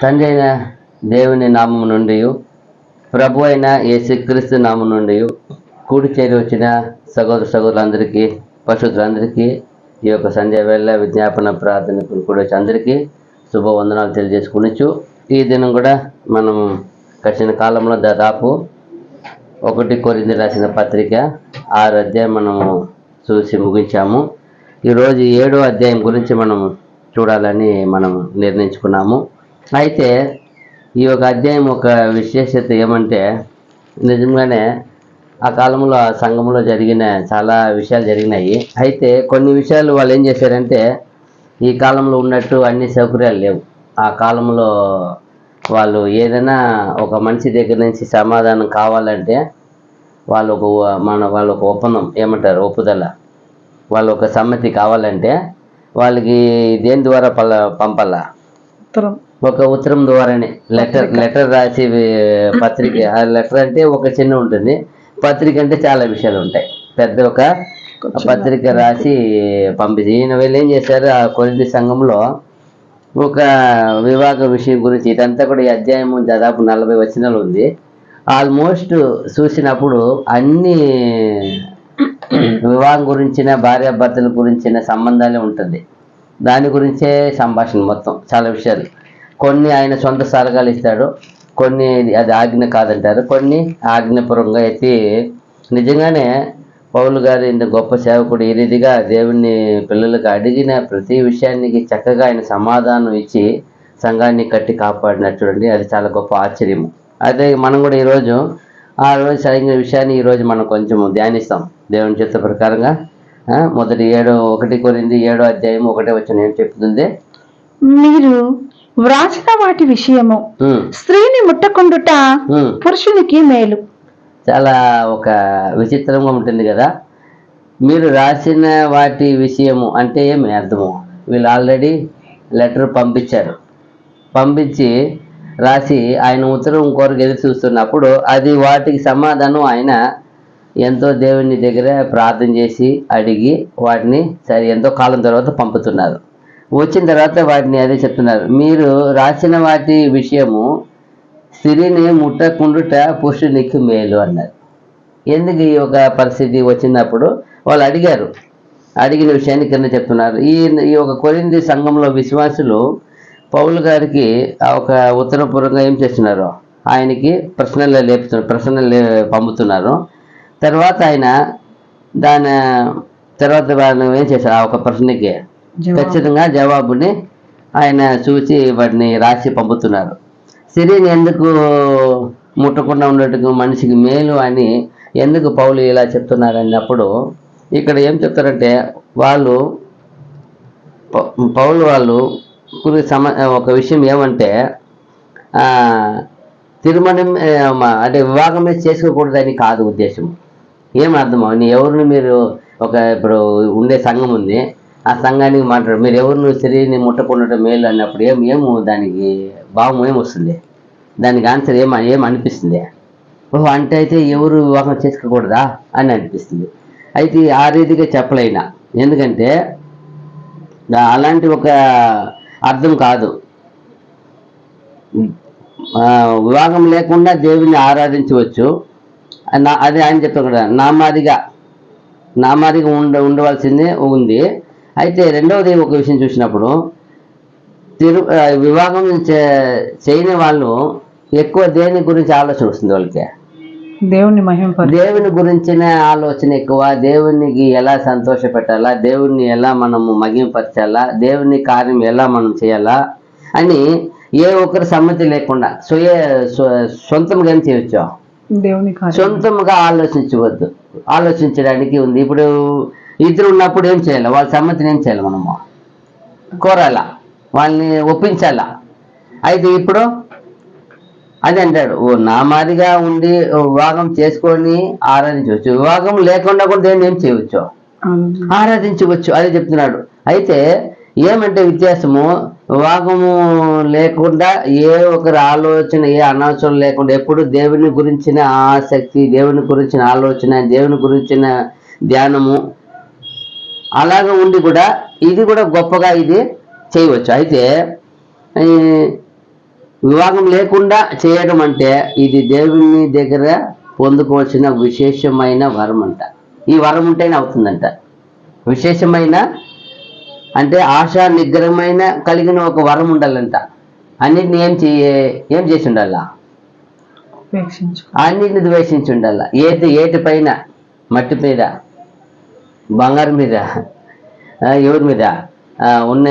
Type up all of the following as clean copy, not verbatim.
తండ్రి అయిన దేవుని నామం నుండి ప్రభు అయిన యేసుక్రీస్తు నామం నుండి కూడి చేరి వచ్చిన సహోదరులందరికీ పరిశుద్ధులందరికీ ఈ యొక్క సంధ్య వేళ విజ్ఞాపన ప్రార్థనకు కూడా వచ్చి అందరికీ శుభవందనాలు తెలియజేసుకునిచ్చు. ఈ దినం కూడా మనం గడిచిన కాలంలో దాదాపు 1 కొరింథీయులకు రాసిన పత్రిక 6 అధ్యాయం మనము చూసి ముగించాము. ఈరోజు 7వ అధ్యాయం గురించి మనం చూడాలని మనం నిర్ణయించుకున్నాము. అయితే ఈ యొక్క అధ్యాయం ఒక విశేషత ఏమంటే, నిజంగానే ఆ కాలంలో ఆ సంఘంలో జరిగిన చాలా విషయాలు జరిగినాయి. అయితే కొన్ని విషయాలు వాళ్ళు ఏం చేశారంటే, ఈ కాలంలో ఉన్నట్టు అన్ని సౌకర్యాలు లేవు. ఆ కాలంలో వాళ్ళు ఏదైనా ఒక మనిషి దగ్గర నుంచి సమాధానం కావాలంటే వాళ్ళు ఒక ఒప్పందం ఏమంటారు, ఒప్పుదల, వాళ్ళు ఒక సమ్మతి కావాలంటే వాళ్ళకి దేని ద్వారా పంపాలా? ఒక ఉత్తరం ద్వారానే లెటర్ రాసి పత్రిక. ఆ లెటర్ అంటే ఒక చిన్న ఉంటుంది, పత్రిక అంటే చాలా విషయాలు ఉంటాయి. పెద్ద ఒక పత్రిక రాసి పంపించి ఈయన వీళ్ళు ఏం చేశారు, ఆ కొరింథీ సంఘంలో ఒక వివాహ విషయం గురించి, ఇదంతా కూడా ఈ అధ్యాయం దాదాపు 40 వచనాలు ఉంది. ఆల్మోస్ట్ చూసినప్పుడు అన్ని వివాహం గురించిన, భార్యాభర్తల గురించిన సంబంధాలే ఉంటుంది. దాని గురించే సంభాషణ మొత్తం, చాలా విషయాలు. కొన్ని ఆయన సొంత సలహాలు ఇస్తాడు, కొన్ని అది ఆజ్ఞ కాదంటారు, కొన్ని ఆజ్ఞపూర్వంగా ఎత్తి. నిజంగానే పౌలు గారు ఇంత గొప్ప సేవకుడు ఈ రీతిగా దేవుని పిల్లలకు అడిగిన ప్రతి విషయానికి చక్కగా ఆయన సమాధానం ఇచ్చి సంఘాన్ని కట్టి కాపాడినట్టు చూడండి, అది చాలా గొప్ప ఆశ్చర్యము. అదే మనం కూడా ఈరోజు ఆ రోజు జరిగిన విషయాన్ని ఈరోజు మనం కొంచెం ధ్యానిస్తాం దేవుని చిత్త ప్రకారంగా. మొదటి 1 కొరింథీ 7వ అధ్యాయం 1వ వచనం ఏం చెప్తుంది? మీరు వ్రాసిన వాటి విషయము స్త్రీని ముట్టకుండుట పురుషునికి మేలు. చాలా ఒక విచిత్రంగా ఉంటుంది కదా. మీరు రాసిన వాటి విషయము అంటే ఏమి అర్థము? వీళ్ళు ఆల్రెడీ లెటర్ పంపించి రాసి ఆయన ఉత్తరం కొరకు ఎదురు చూస్తున్నప్పుడు అది వాటికి సమాధానం ఆయన ఎంతో దేవుని దగ్గర ప్రార్థన చేసి అడిగి వాటిని సరే ఎంతో కాలం తర్వాత పంపుతున్నారు. వచ్చిన తర్వాత వాటిని అదే చెప్తున్నారు, మీరు రాసిన వాటి విషయము స్త్రీని ముట్టకుండుట పురుషునికి మేలు అన్నారు. ఎందుకు ఈ ఒక పరిస్థితి వచ్చినప్పుడు వాళ్ళు అడిగిన విషయాన్ని కింద చెప్తున్నారు. ఈ ఒక కొరింథీ సంఘంలో విశ్వాసులు పౌలు గారికి ఒక ఉత్తరపూర్వకంగా ఏం చేస్తున్నారు, ఆయనకి ప్రశ్నలు పంపుతున్నారు. తర్వాత ఆయన దాని తర్వాత ఏం చేశారు, ఆ ఒక ప్రశ్నకి ఖచ్చితంగా జవాబుని ఆయన చూసి వాటిని రాసి పంపుతున్నారు. స్త్రీని ఎందుకు ముట్టకుండా ఉండేట్టుకు మనిషికి మేలు అని ఎందుకు పౌలు ఇలా చెప్తున్నారు అన్నప్పుడు ఇక్కడ ఏం చెప్తారంటే, పౌలు వాళ్ళు ఒక విషయం ఏమంటే, తిరుమణం అంటే వివాహమే చేసుకోకూడదని కాదు ఉద్దేశం. ఏం అర్థమో, ఎవరిని మీరు ఇప్పుడు ఉండే సంఘం ఉంది, ఆ సంఘానికి మాట్లాడు, మీరు ఎవరిని స్త్రీని ముట్టకుండా మేలు అన్నప్పుడు ఏమో దానికి భావం ఏమొస్తుంది, దానికి ఆన్సర్ ఏమనిపిస్తుంది? ఓహో అంటే అయితే ఎవరు వివాహం చేసుకోకూడదా అని అనిపిస్తుంది. అయితే ఆ రీతిగా చెప్పలేనా, ఎందుకంటే అలాంటి ఒక అర్థం కాదు. వివాహం లేకుండా దేవుని ఆరాధించవచ్చు, అది ఆయన చెప్తారు కదా, నామాదిగా ఉండవలసిందే ఉంది. అయితే రెండవది ఒక విషయం చూసినప్పుడు, వివాహం చేయని వాళ్ళు ఎక్కువ దేని గురించి ఆలోచన వస్తుంది వాళ్ళకి, దేవుని గురించిన ఆలోచన ఎక్కువ. దేవునికి ఎలా సంతోష పెట్టాలా, దేవుణ్ణి ఎలా మనము మహిమపరచాలా, దేవుని కార్యం ఎలా మనం చేయాలా అని ఏ ఒక్కరి సమ్మతి లేకుండా సొంతంగా ఏం చేయొచ్చు, సొంతంగా ఆలోచించడానికి ఉంది. ఇప్పుడు ఇద్దరు ఉన్నప్పుడు ఏం చేయాలి, వాళ్ళ సమ్మతిని ఏం చేయాలి, మనము కోరాలా, వాళ్ళని ఒప్పించాలా. అయితే ఇప్పుడు అది అంటాడు, నా మాదిగా ఉండి వివాహం చేసుకొని ఆరాధించవచ్చు, వివాహం లేకుండా కూడా దేవుని ఏం చేయవచ్చు, ఆరాధించవచ్చు, అది చెప్తున్నాడు. అయితే ఏమంటే వ్యత్యాసము, వివాహము లేకుండా ఏ ఒకరి ఆలోచన, ఏ అనవసరం లేకుండా ఎప్పుడు దేవుని గురించిన ఆసక్తి, దేవుని గురించిన ఆలోచన, దేవుని గురించిన ధ్యానము అలాగ ఉండి కూడా ఇది కూడా గొప్పగా ఇది చేయవచ్చు. అయితే వివాహం లేకుండా చేయడం అంటే ఇది దేవుని దగ్గర పొందుకోవాల్సిన విశేషమైన వరం అంట. ఈ వరం ఉంటేనే అవుతుందంట. విశేషమైన అంటే ఆశా నిగ్రహమైన కలిగిన ఒక వరం ఉండాలంట. అన్నిటిని ఏం చేసి ఉండాలా? అన్నిటిని ద్వేషించి ఉండాల. ఏటి పైన, మట్టి మీద, బంగారం మీద, ఎవరి మీద ఉన్న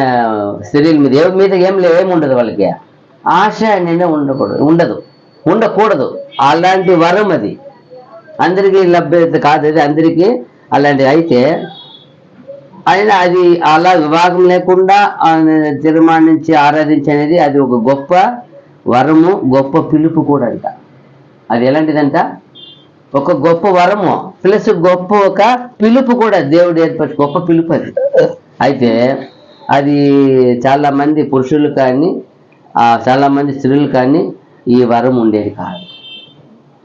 స్త్రీల మీద, ఎవరి మీద ఏముండదు వాళ్ళకి. ఆశ అనేది ఉండకూడదు. అలాంటి వరం అది అందరికీ లభ్యత కాదు. అది అందరికీ అలాంటిది. అయితే ఆయన అది అలా వివాహం లేకుండా తీర్మానించి ఆరాధించి అనేది అది ఒక గొప్ప వరము, గొప్ప పిలుపు కూడా అంట. అది ఎలాంటిదంట? ఒక గొప్ప వరము ప్లస్ గొప్ప ఒక పిలుపు కూడా దేవుడు ఏర్పరిచి గొప్ప పిలుపు అది. అయితే అది చాలా మంది పురుషులు కానీ చాలా మంది స్త్రీలు కానీ ఈ వరం ఉండేది కాదు.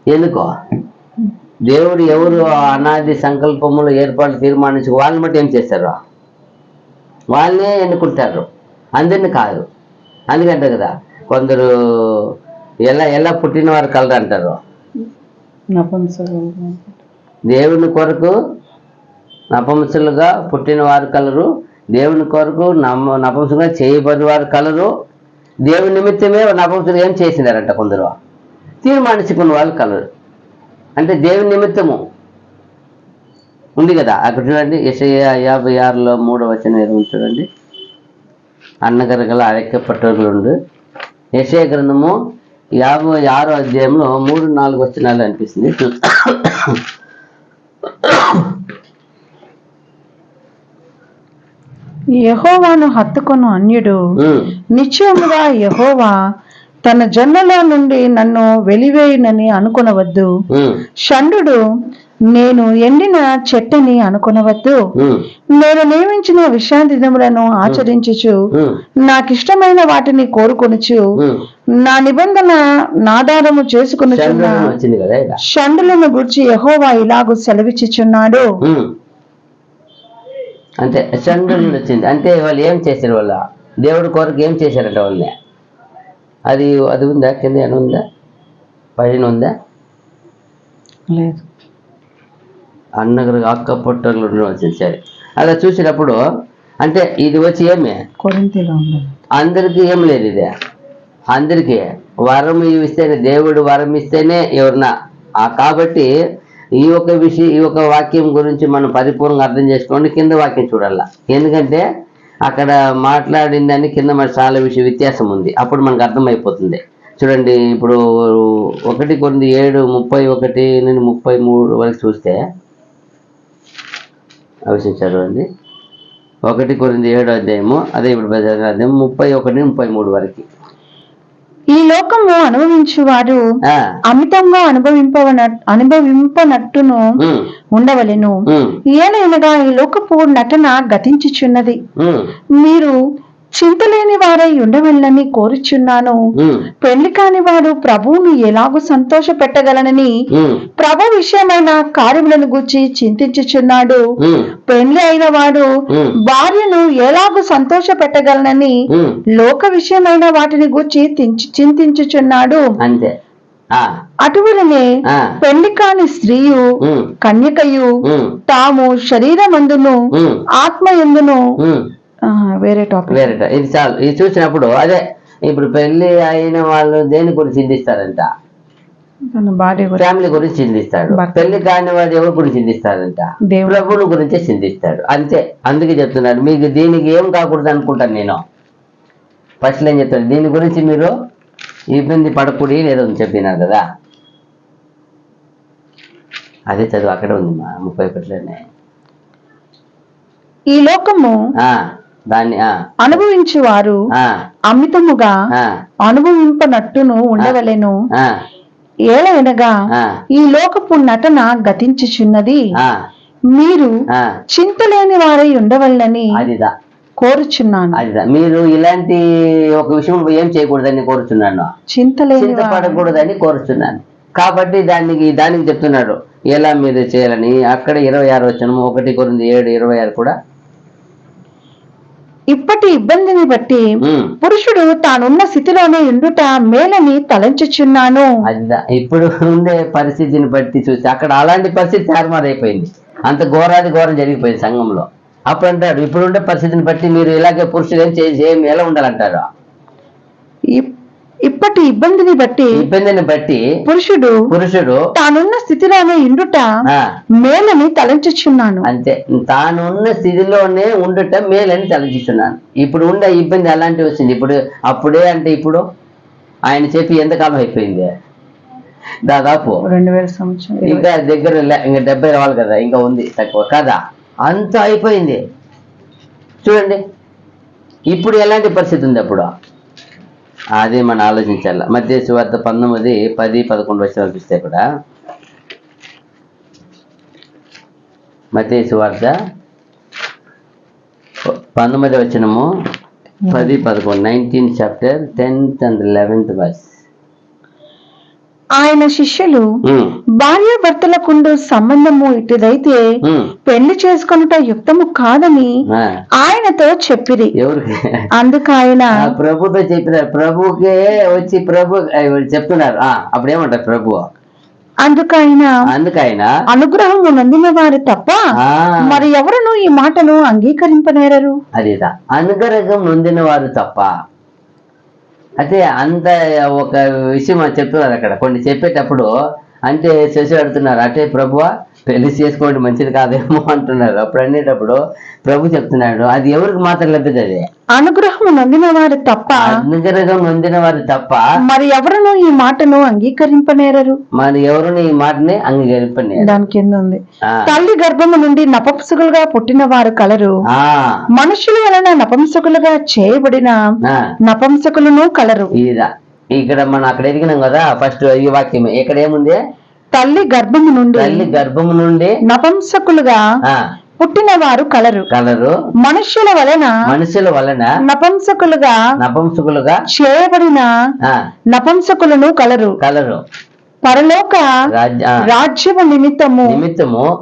ఎందుకో దేవుడు ఎవరు అనాది సంకల్పములు ఏర్పాటు తీర్మానించి వాళ్ళని బట్టి ఏం చేస్తారు? వాళ్ళనే ఎన్నుకుంటారు, అందరిని కాదు. అందుకంటే కదా కొందరు ఎలా పుట్టిన వారు కలరు అంటారు. దేవుని కొరకు నపుంసకులుగా పుట్టిన వారు కలరు, దేవుని కొరకు నపుంసకులుగా చేయబడి వారు కలరు. దేవుని నిమిత్తమే నపుంసకులు ఏం చేసినారంట కొందరు తీర్మానించుకున్న వాళ్ళు కలరు. అంటే దేవుని నిమిత్తము ఉంది కదా. అక్కడ చూడండి యెషయా 56లో 3వ వచనం చూడండి. అన్నగరగల అరెక్కపట్టరులుండు. యెషయా గ్రంథము 56వ అధ్యాయంలో 3-4 వచనాలు అనిపిస్తుంది. యెహోవాను హత్తుకొను అన్యుడు నిశ్చయముగా యెహోవా తన జనులలో నుండి నన్ను వెలివేయునని అనుకొనవద్దు. షండు నేను ఎండిన చెట్టని అనుకొనవద్దు. నేను నియమించిన విశ్రాంతి దినములను ఆచరించుచు నాకిష్టమైన వాటిని కోరుకొనుచు నా నిబంధన నాధారము చేసుకొనుచున్న షండులను గురించి యెహోవా ఇలాగు సెలవిచ్చుచున్నాడు. అంటే షండులు వచ్చింది అంటే వాళ్ళు ఏం చేశారు? వాళ్ళ దేవుడి కొరకు ఏం చేశారంట వాళ్ళని. అది ఉందా? కింద అని ఉందా? పైన ఉందా? లేదు. అన్నగరు అక్క పొట్టలు వచ్చింది. సరే, అలా చూసినప్పుడు అంటే ఇది వచ్చి ఏమి అందరికీ ఏం లేదు. ఇది అందరికీ వరం ఇస్తేనే, దేవుడు వరం ఇస్తేనే ఎవరన్నా. కాబట్టి ఈ ఒక వాక్యం గురించి మనం పరిపూర్ణంగా అర్థం చేసుకోండి. కింద వాక్యం చూడాల. ఎందుకంటే అక్కడ మాట్లాడిందని కింద మరి చాలా వ్యత్యాసం ఉంది. అప్పుడు మనకు అర్థమైపోతుంది. చూడండి, ఇప్పుడు 1 Corinthians 7:31 నుండి 33 వరకు చూస్తే చదవండి. 1 Corinthians 7వ అధ్యాయము, అదే ఇప్పుడు అధ్యాయం 31-33 వరకు. ఈ లోకము అనుభవించువారు అమితంగా అనుభవింపనట్టును ఉండవలెను. ఏలైనగా ఈ లోకపు నటన గతించుచున్నది. మీరు చింతలేని వారై ఉండవలనని కోరుచున్నాను. పెళ్లి కాని వారు ప్రభువును ఎలాగూ సంతోష పెట్టగలనని ప్రభు విషయమైన కార్యములను గూర్చి చింతించుచున్నాడు. పెళ్లి అయిన వాడు భార్యను ఎలాగూ సంతోష పెట్టగలనని లోక విషయమైన వాటిని గూర్చి చింతించుచున్నాడు. అంతే. అటువలనే పెళ్లి కాని స్త్రీయు కన్యకయు తాము శరీరమందును ఆత్మయందును వేరే టాపిక్. ఇది చాలు. ఇది చూసినప్పుడు అదే ఇప్పుడు పెళ్లి అయిన వాళ్ళు దేని గురించి చింతిస్తారంట? ఫ్యామిలీ గురించి చింతిస్తాడు. పెళ్లి కాని వాడు ఎవరి గురించి చింతిస్తాడంట? ప్రభువుని గురించే చింతిస్తాడు. అంతే. అందుకే చెప్తున్నాడు మీకు దీనికి ఏం కాకూడదు అనుకుంటాను నేను. ఫస్ట్ ఏం చెప్తాడు, దీని గురించి మీరు ఇబ్బంది పడకూడదు లేదో చెప్పినారు కదా. అదే చదువు అక్కడే ఉంది మా 31లోనే. ఈ లోకము దాన్ని అనుభవించువారు అమితముగా అనుభవింపనట్టును ఉండవలెను. ఏలైనగా ఈ లోకపు నటన గతించుచున్నది. మీరు చింతలేని వారై ఉండవలనని కోరుచున్నాను. మీరు ఇలాంటి ఒక విషయం ఏం చేయకూడదని కోరుచున్నాను. చింతపడకూడదని కోరుచున్నాను. కాబట్టి దానికి చెప్తున్నాడు ఎలా మీరు చేయాలని. అక్కడ 26 వచనం 1 Corinthians 7:26 కూడా ఇప్పటి ఇబ్బందిని బట్టి ఉమ్. పురుషుడు తానున్న స్థితిలోనే ఉండుట మేలని తలంచుచున్నాను. అది ఇప్పుడు ఉండే పరిస్థితిని బట్టి చూసి అక్కడ అలాంటి పరిస్థితి తారుమారైపోయింది. అంత ఘోరాది ఘోరం జరిగిపోయింది సంఘంలో. అప్పుడు అంటాడు ఇప్పుడుండే పరిస్థితిని బట్టి మీరు ఇలాగే పురుషులు ఏం చేసి ఎలా ఉండాలంటారు. ఇప్పటి ఇబ్బందిని బట్టి పురుషుడు తానున్న స్థితిలోనే ఉండుట మేలని తలంచుచున్నాను. అంతే, తానున్న స్థితిలోనే ఉండుట మేలని తలంచుచున్నాను. ఇప్పుడు ఉండే ఇబ్బంది అలాంటి వచ్చింది. ఇప్పుడు అప్పుడే అంటే ఇప్పుడు ఆయన చెప్పి ఎంతకాలం అయిపోయింది? దాదాపు 2000 సంవత్సరం. ఇంకా దగ్గర ఇంకా 70 రావాలి కదా, ఇంకా ఉంది తక్కువ కదా, అంత అయిపోయింది. చూడండి ఇప్పుడు ఎలాంటి పరిస్థితి ఉంది అప్పుడు, అది మనం ఆలోచించాలి. మత్తయి సువార్త 19, 10, 11 వచనాలు చూస్తే కూడా మత్తయి సువార్త 19వ వచనము 10, 11 19th chapter 10th and 11th verse. ఆయన శిష్యులు భార్యాభర్తలకుండు సంబంధము ఇటుదైతే పెళ్లి చేసుకొనుట యుక్తము కాదని ఆయనతో చెప్పిరి. ఎవరికి? అందుకు ఆయన ప్రభుతో చెప్పినారు. ప్రభుకే వచ్చి ప్రభు చెప్తున్నారు. అప్పుడు ఏమంటారు ప్రభు? అందుకైనా అనుగ్రహము నొందిన వారు తప్ప మరి ఎవరును ఈ మాటను అంగీకరింపనేరరు. అదేదా, అనుగ్రహం నొందిన వారు తప్ప. అయితే అంత ఒక విషయం చెప్తున్నారు అక్కడ. కొన్ని చెప్పేటప్పుడు అంటే చేసి అడుగుతున్నారు, అంటే ప్రభువా పెళ్లి చేసుకోండి మంచిది కాదేమో అంటున్నారు. అప్పుడు అనేటప్పుడు ప్రభు చెప్తున్నాడు అది ఎవరికి మాత్రం లభ్యత, అది అనుగ్రహం నొందిన వారు తప్ప. అనుగ్రహం నొందిన వారు తప్ప మరి ఎవరును ఈ మాటను అంగీకరింపనేరరు. మరి ఎవరును ఈ మాటని అంగీకరింపనేరు. దాని కింద ఉంది, తల్లి గర్భము నుండి నపంసకులుగా పుట్టిన వారు కలరు, మనుషుల వలన నపంసకులుగా చేయబడిన నపంసకులను కలరు. ఇక్కడ మనం అక్కడ ఎదిగినాం కదా, ఫస్ట్ ఈ వాక్యం ఇక్కడ ఏముంది? తల్లి గర్భము నుండి నపంసకులుగా పుట్టిన వారు కలరు, మనుష్యుల వలన నపంసకులుగా చేయబడిన నపంసకులను కలరు. పరలోక రాజ్యము నిమిత్తము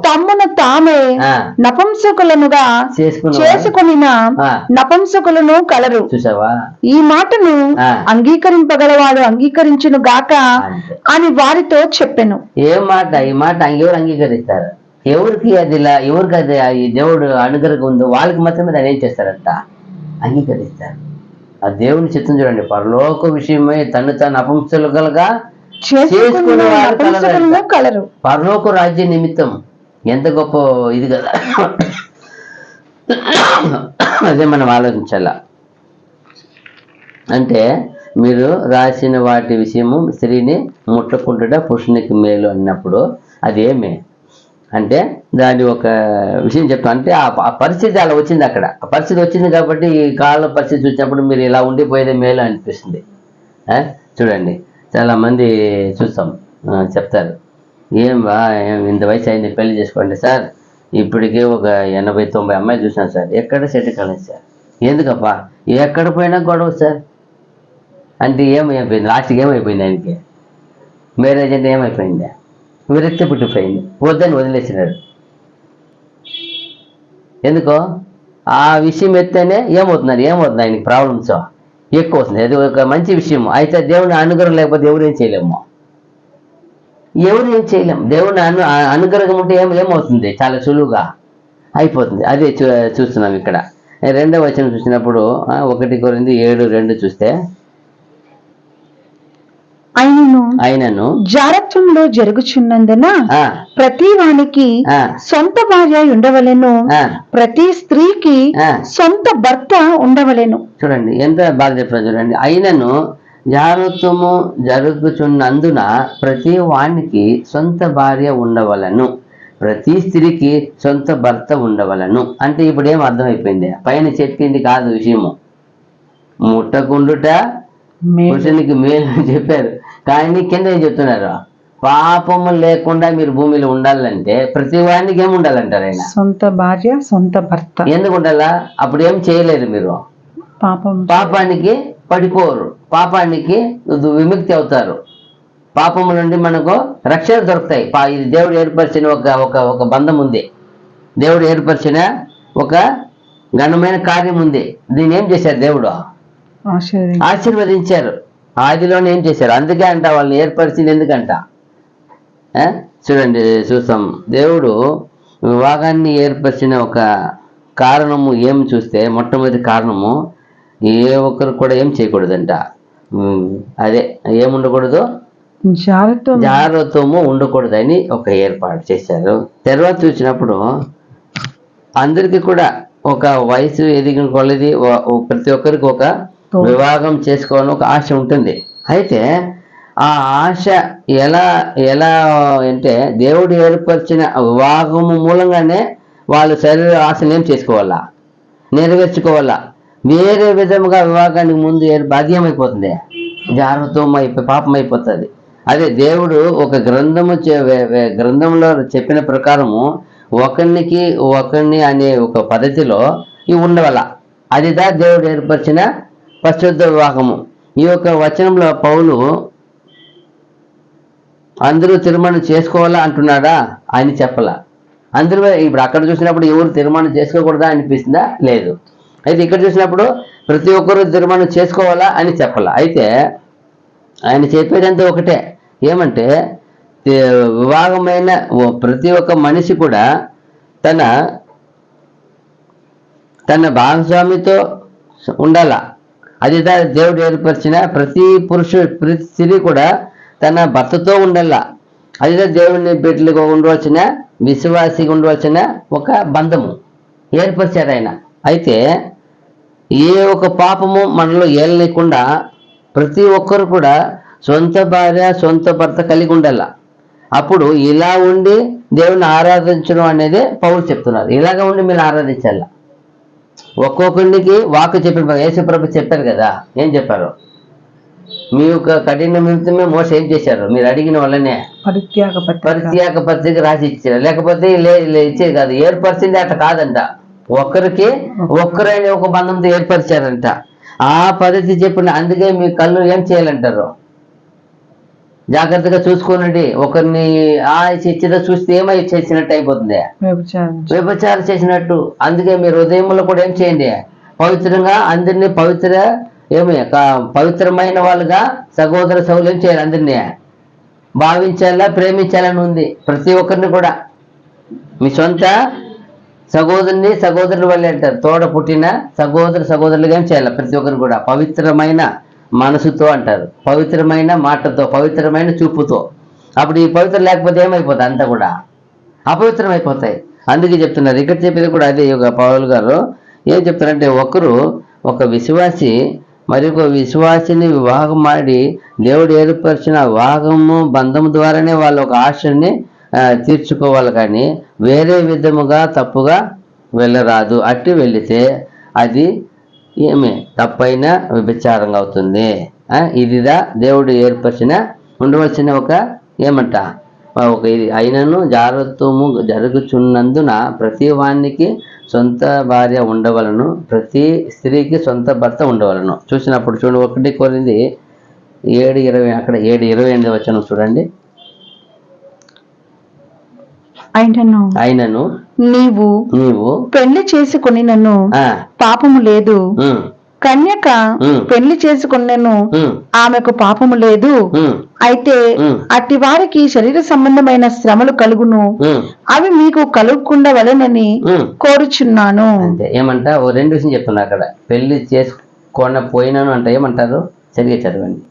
తమ్మును తామే నపంసకులనుగా చేసుకునిన నపంసకులను కలరు. చూసావా? ఈ మాటను అంగీకరింపగలవాడు అంగీకరించును గాక అని వారితో చెప్పెను. ఏ మాట? ఈ మాట ఎవరు అంగీకరిస్తారు? ఎవరికి అది ఈ దేవుడు అనుగ్రహం ఉందో వాళ్ళకి మాత్రమే దాన్ని ఏం చేస్తారంట? అంగీకరిస్తారు. ఆ దేవుని చిత్తం చూడండి, పరలోక విషయమై తను నపంసకులుగా కలరు. పరలోక రాజ్య నిమిత్తం ఎంత గొప్ప ఇది కదా. అదే మనం ఆలోచించాల. అంటే మీరు రాసిన వాటి విషయము స్త్రీని ముట్టకుంటుట పురుషునికి మేలు అన్నప్పుడు అదేమి అంటే దాని ఒక విషయం చెప్తాను. అంటే ఆ పరిస్థితి అలా వచ్చింది. అక్కడ ఆ పరిస్థితి వచ్చింది కాబట్టి ఈ కాల పరిస్థితి వచ్చినప్పుడు మీరు ఇలా ఉండిపోయేదే మేలు అనిపిస్తుంది. చూడండి చాలా మంది చూస్తాం, చెప్తారు ఏం ఇంత వయసు అయింది పెళ్లి చేసుకోండి సార్, ఇప్పటికే ఒక 80-90 అమ్మాయిలు చూసాను సార్, ఎక్కడ సెట్ కాలేదు సార్. ఎందుకప్పా? ఎక్కడ పోయినా గొడవ సార్. అంటే ఏమైపోయింది? లాస్ట్కి ఏమైపోయింది? ఆయనకి మ్యారేజ్ అంటే ఏమైపోయింది? విరక్తి పుట్టిపోయింది, వద్దని వదిలేసినాడు. ఎందుకో ఆ విషయం ఎత్తేనే ఏమవుతుంది ఆయనకి ప్రాబ్లమ్స్ ఎక్కువ వస్తుంది. అది ఒక మంచి విషయం అయితే దేవుని అనుగ్రహం లేకపోతే ఎవరేం చేయలేము. దేవుని అనుగ్రహం ఉంటే ఏమవుతుంది? చాలా సులువుగా అయిపోతుంది. అదే చూస్తున్నాం ఇక్కడ. 2వ వచనం చూసినప్పుడు 1 కొరింథీ 7:2 చూస్తే ఆయనను జారత్వంలో జరుగుచున్నందున ప్రతి వానికి సొంత భార్య ఉండవలెను, ప్రతి స్త్రీకి సొంత భర్త ఉండవలెను. చూడండి ఎంత బాగా చెప్పారు. చూడండి, ఆయనను జారత్వము జరుగుచున్నందున ప్రతి వానికి సొంత భార్య ఉండవలను, ప్రతి స్త్రీకి సొంత భర్త ఉండవలను. అంటే ఇప్పుడు ఏం అర్థమైపోయింది? పైన చెప్పింది కాదు విషయము, ముట్టకుండుట పురుషునికి మేలు అని చెప్పారు. కానీ కింద ఏం చెప్తున్నారు? పాపము లేకుండా మీరు భూమిలో ఉండాలంటే ప్రతి వాడికి ఏమి ఉండాలంటారు? ఆయన సొంత భార్య సొంత భర్త. ఎందుకు ఉండాలా? అప్పుడు ఏం చేయలేరు మీరు, పాపానికి పడిపోరు, పాపానికి విముక్తి అవుతారు, పాపము నుండి మనకు రక్షణ దొరుకుతాయి. ఇది దేవుడు ఏర్పరిచిన ఒక బంధం ఉంది, దేవుడు ఏర్పరిచిన ఒక ఘనమైన కార్యం ఉంది. దీన్ని ఏం చేశారు దేవుడు? ఆశీర్వదించారు. ఆదిలోనే ఏం చేశారు? అందుకే అంట వాళ్ళని ఏర్పరిచింది. ఎందుకంట చూడండి, చూస్తాం. దేవుడు వివాహాన్ని ఏర్పరిచిన ఒక కారణము ఏమి చూస్తే, మొట్టమొదటి కారణము ఏ ఒక్కరు కూడా ఏం చేయకూడదంట. అదే ఏముండకూడదు, జాగ్రత్తము ఉండకూడదని ఒక ఏర్పాటు చేశారు. తర్వాత చూసినప్పుడు అందరికీ కూడా ఒక వయసు ఎదిగిన కొలది ప్రతి ఒక్కరికి ఒక వివాహం చేసుకోవాలని ఒక ఆశ ఉంటుంది. అయితే ఆ ఆశ ఎలా ఎలా అంటే దేవుడు ఏర్పరిచిన వివాహము మూలంగానే వాళ్ళు శరీర ఆశను ఏం చేసుకోవాలా, నెరవేర్చుకోవాలా. వేరే విధముగా వివాహానికి ముందు బాధ్యమైపోతుంది, జాగ్రత్త పాపం అయిపోతుంది. అదే దేవుడు ఒక గ్రంథంలో చెప్పిన ప్రకారము ఒకరిని అనే ఒక పద్ధతిలో ఇవి ఉండవల్ల. అదిదా దేవుడు ఏర్పరిచిన పరిశుద్ధ వివాహము. ఈ యొక్క వచనంలో పౌలు అందరూ తీర్మానం చేసుకోవాలా అంటున్నాడా? ఆయన చెప్పలా. అందరూ ఇప్పుడు అక్కడ చూసినప్పుడు ఎవరు తీర్మానం చేసుకోకూడదా అనిపిస్తుందా? లేదు. అయితే ఇక్కడ చూసినప్పుడు ప్రతి ఒక్కరూ తీర్మానం చేసుకోవాలా అని చెప్పాల. అయితే ఆయన చెప్పేదంతా ఒకటే, ఏమంటే వివాహమైన ప్రతి ఒక్క మనిషి కూడా తన భాగస్వామితో ఉండాల. అది దేవుడు ఏర్పరిచిన ప్రతి స్త్రీ కూడా తన భర్తతో ఉండాల. అదిదా దేవుని బిడ్డలుగా ఉండవలసిన, విశ్వాసిగా ఉండవలసిన ఒక బంధము ఏర్పరిచారు ఆయన. అయితే ఏ ఒక పాపము మనలో ఏలలేకుండా ప్రతి ఒక్కరు కూడా సొంత భార్య సొంత భర్త కలిగి ఉండాల. అప్పుడు ఇలా ఉండి దేవుని ఆరాధించడం అనేది పౌలు చెప్తున్నారు. ఇలాగ ఉండి మీరు ఆరాధించాల. ఒక్కొక్కరికి వాక్కు చెప్పిన యేసుప్రభు చెప్పారు కదా, ఏం చెప్పారు? మీ యొక్క కఠిన నిమిత్తమే మోస ఏం చేశారు? మీరు అడిగిన వల్లనే పరిత్యాగ పత్రిక రాసి ఇచ్చారు. లేకపోతే ఇచ్చేది కాదు, ఏర్పరిచింది అట్లా కాదంట. ఒక్కరైనా ఒక బంధంతో ఏర్పరిచారంట. ఆ పద్ధతి చెప్పిన. అందుకే మీ కళ్ళు ఏం చేయాలంటారు? జాగ్రత్తగా చూసుకోనండి. ఒకరిని ఇచ్చిదో చూస్తే ఏమై చేసినట్టు అయిపోతుంది, వ్యభిచారం చేసినట్టు. అందుకే మీరు హృదయంలో కూడా ఏం చేయండి, పవిత్రంగా అందరినీ పవిత్రమైన వాళ్ళుగా సహోదర సౌలు ఏం చేయాలి, అందరినీ భావించాలా, ప్రేమించాలని ఉంది. ప్రతి ఒక్కరిని కూడా మీ సొంత సహోదరుని వల్లే అంటారు. తోడ పుట్టిన సహోదరులుగా ఏం చేయాలి? ప్రతి ఒక్కరిని కూడా పవిత్రమైన మనసుతో అంటారు, పవిత్రమైన మాటతో, పవిత్రమైన చూపుతో. అప్పుడు ఈ పవిత్రం లేకపోతే ఏమైపోతుంది? అంతా కూడా అపవిత్రం అయిపోతాయి. అందుకే చెప్తున్నారు. ఇక్కడ చెప్పేది కూడా అదే. పౌలు గారు ఏం చెప్తారంటే, ఒక విశ్వాసి మరి ఒక విశ్వాసిని వివాహం ఆడి దేవుడు ఏర్పరిచిన వివాహము బంధం ద్వారానే వాళ్ళు ఒక ఆశని తీర్చుకోవాలి. కానీ వేరే విధముగా తప్పుగా వెళ్ళరాదు. అట్టి వెళితే అది ఏమి తప్పైన వ్యభిచారంగా అవుతుంది. ఇదిదా దేవుడు ఏర్పరిచిన ఉండవలసిన ఒక ఏమంట ఒక ఇది అయినను జాగ్రత్తము జరుగుచున్నందున ప్రతి వానికి సొంత భార్య ఉండవలను, ప్రతి స్త్రీకి సొంత భర్త ఉండవలను. చూసినప్పుడు చూడండి, 1 కొరింథీ 7:20, అక్కడ 7:28 వచనం చూడండి. అయినను నీవు పెళ్లి చేసుకుని నన్ను పాపము లేదు, కన్యక పెళ్లి చేసుకున్నను ఆమెకు పాపము లేదు. అయితే అట్టి వారికి శరీర సంబంధమైన శ్రమలు కలుగును, అవి మీకు కలుగకుండా వలెనని కోరుచున్నాను. అంటే ఏమంట, ఓ 2 విషయం చెప్తున్నా అక్కడ. పెళ్లి చేసుకొని పోయినాను అంటే ఏమంటారు? సరిగా చదవండి.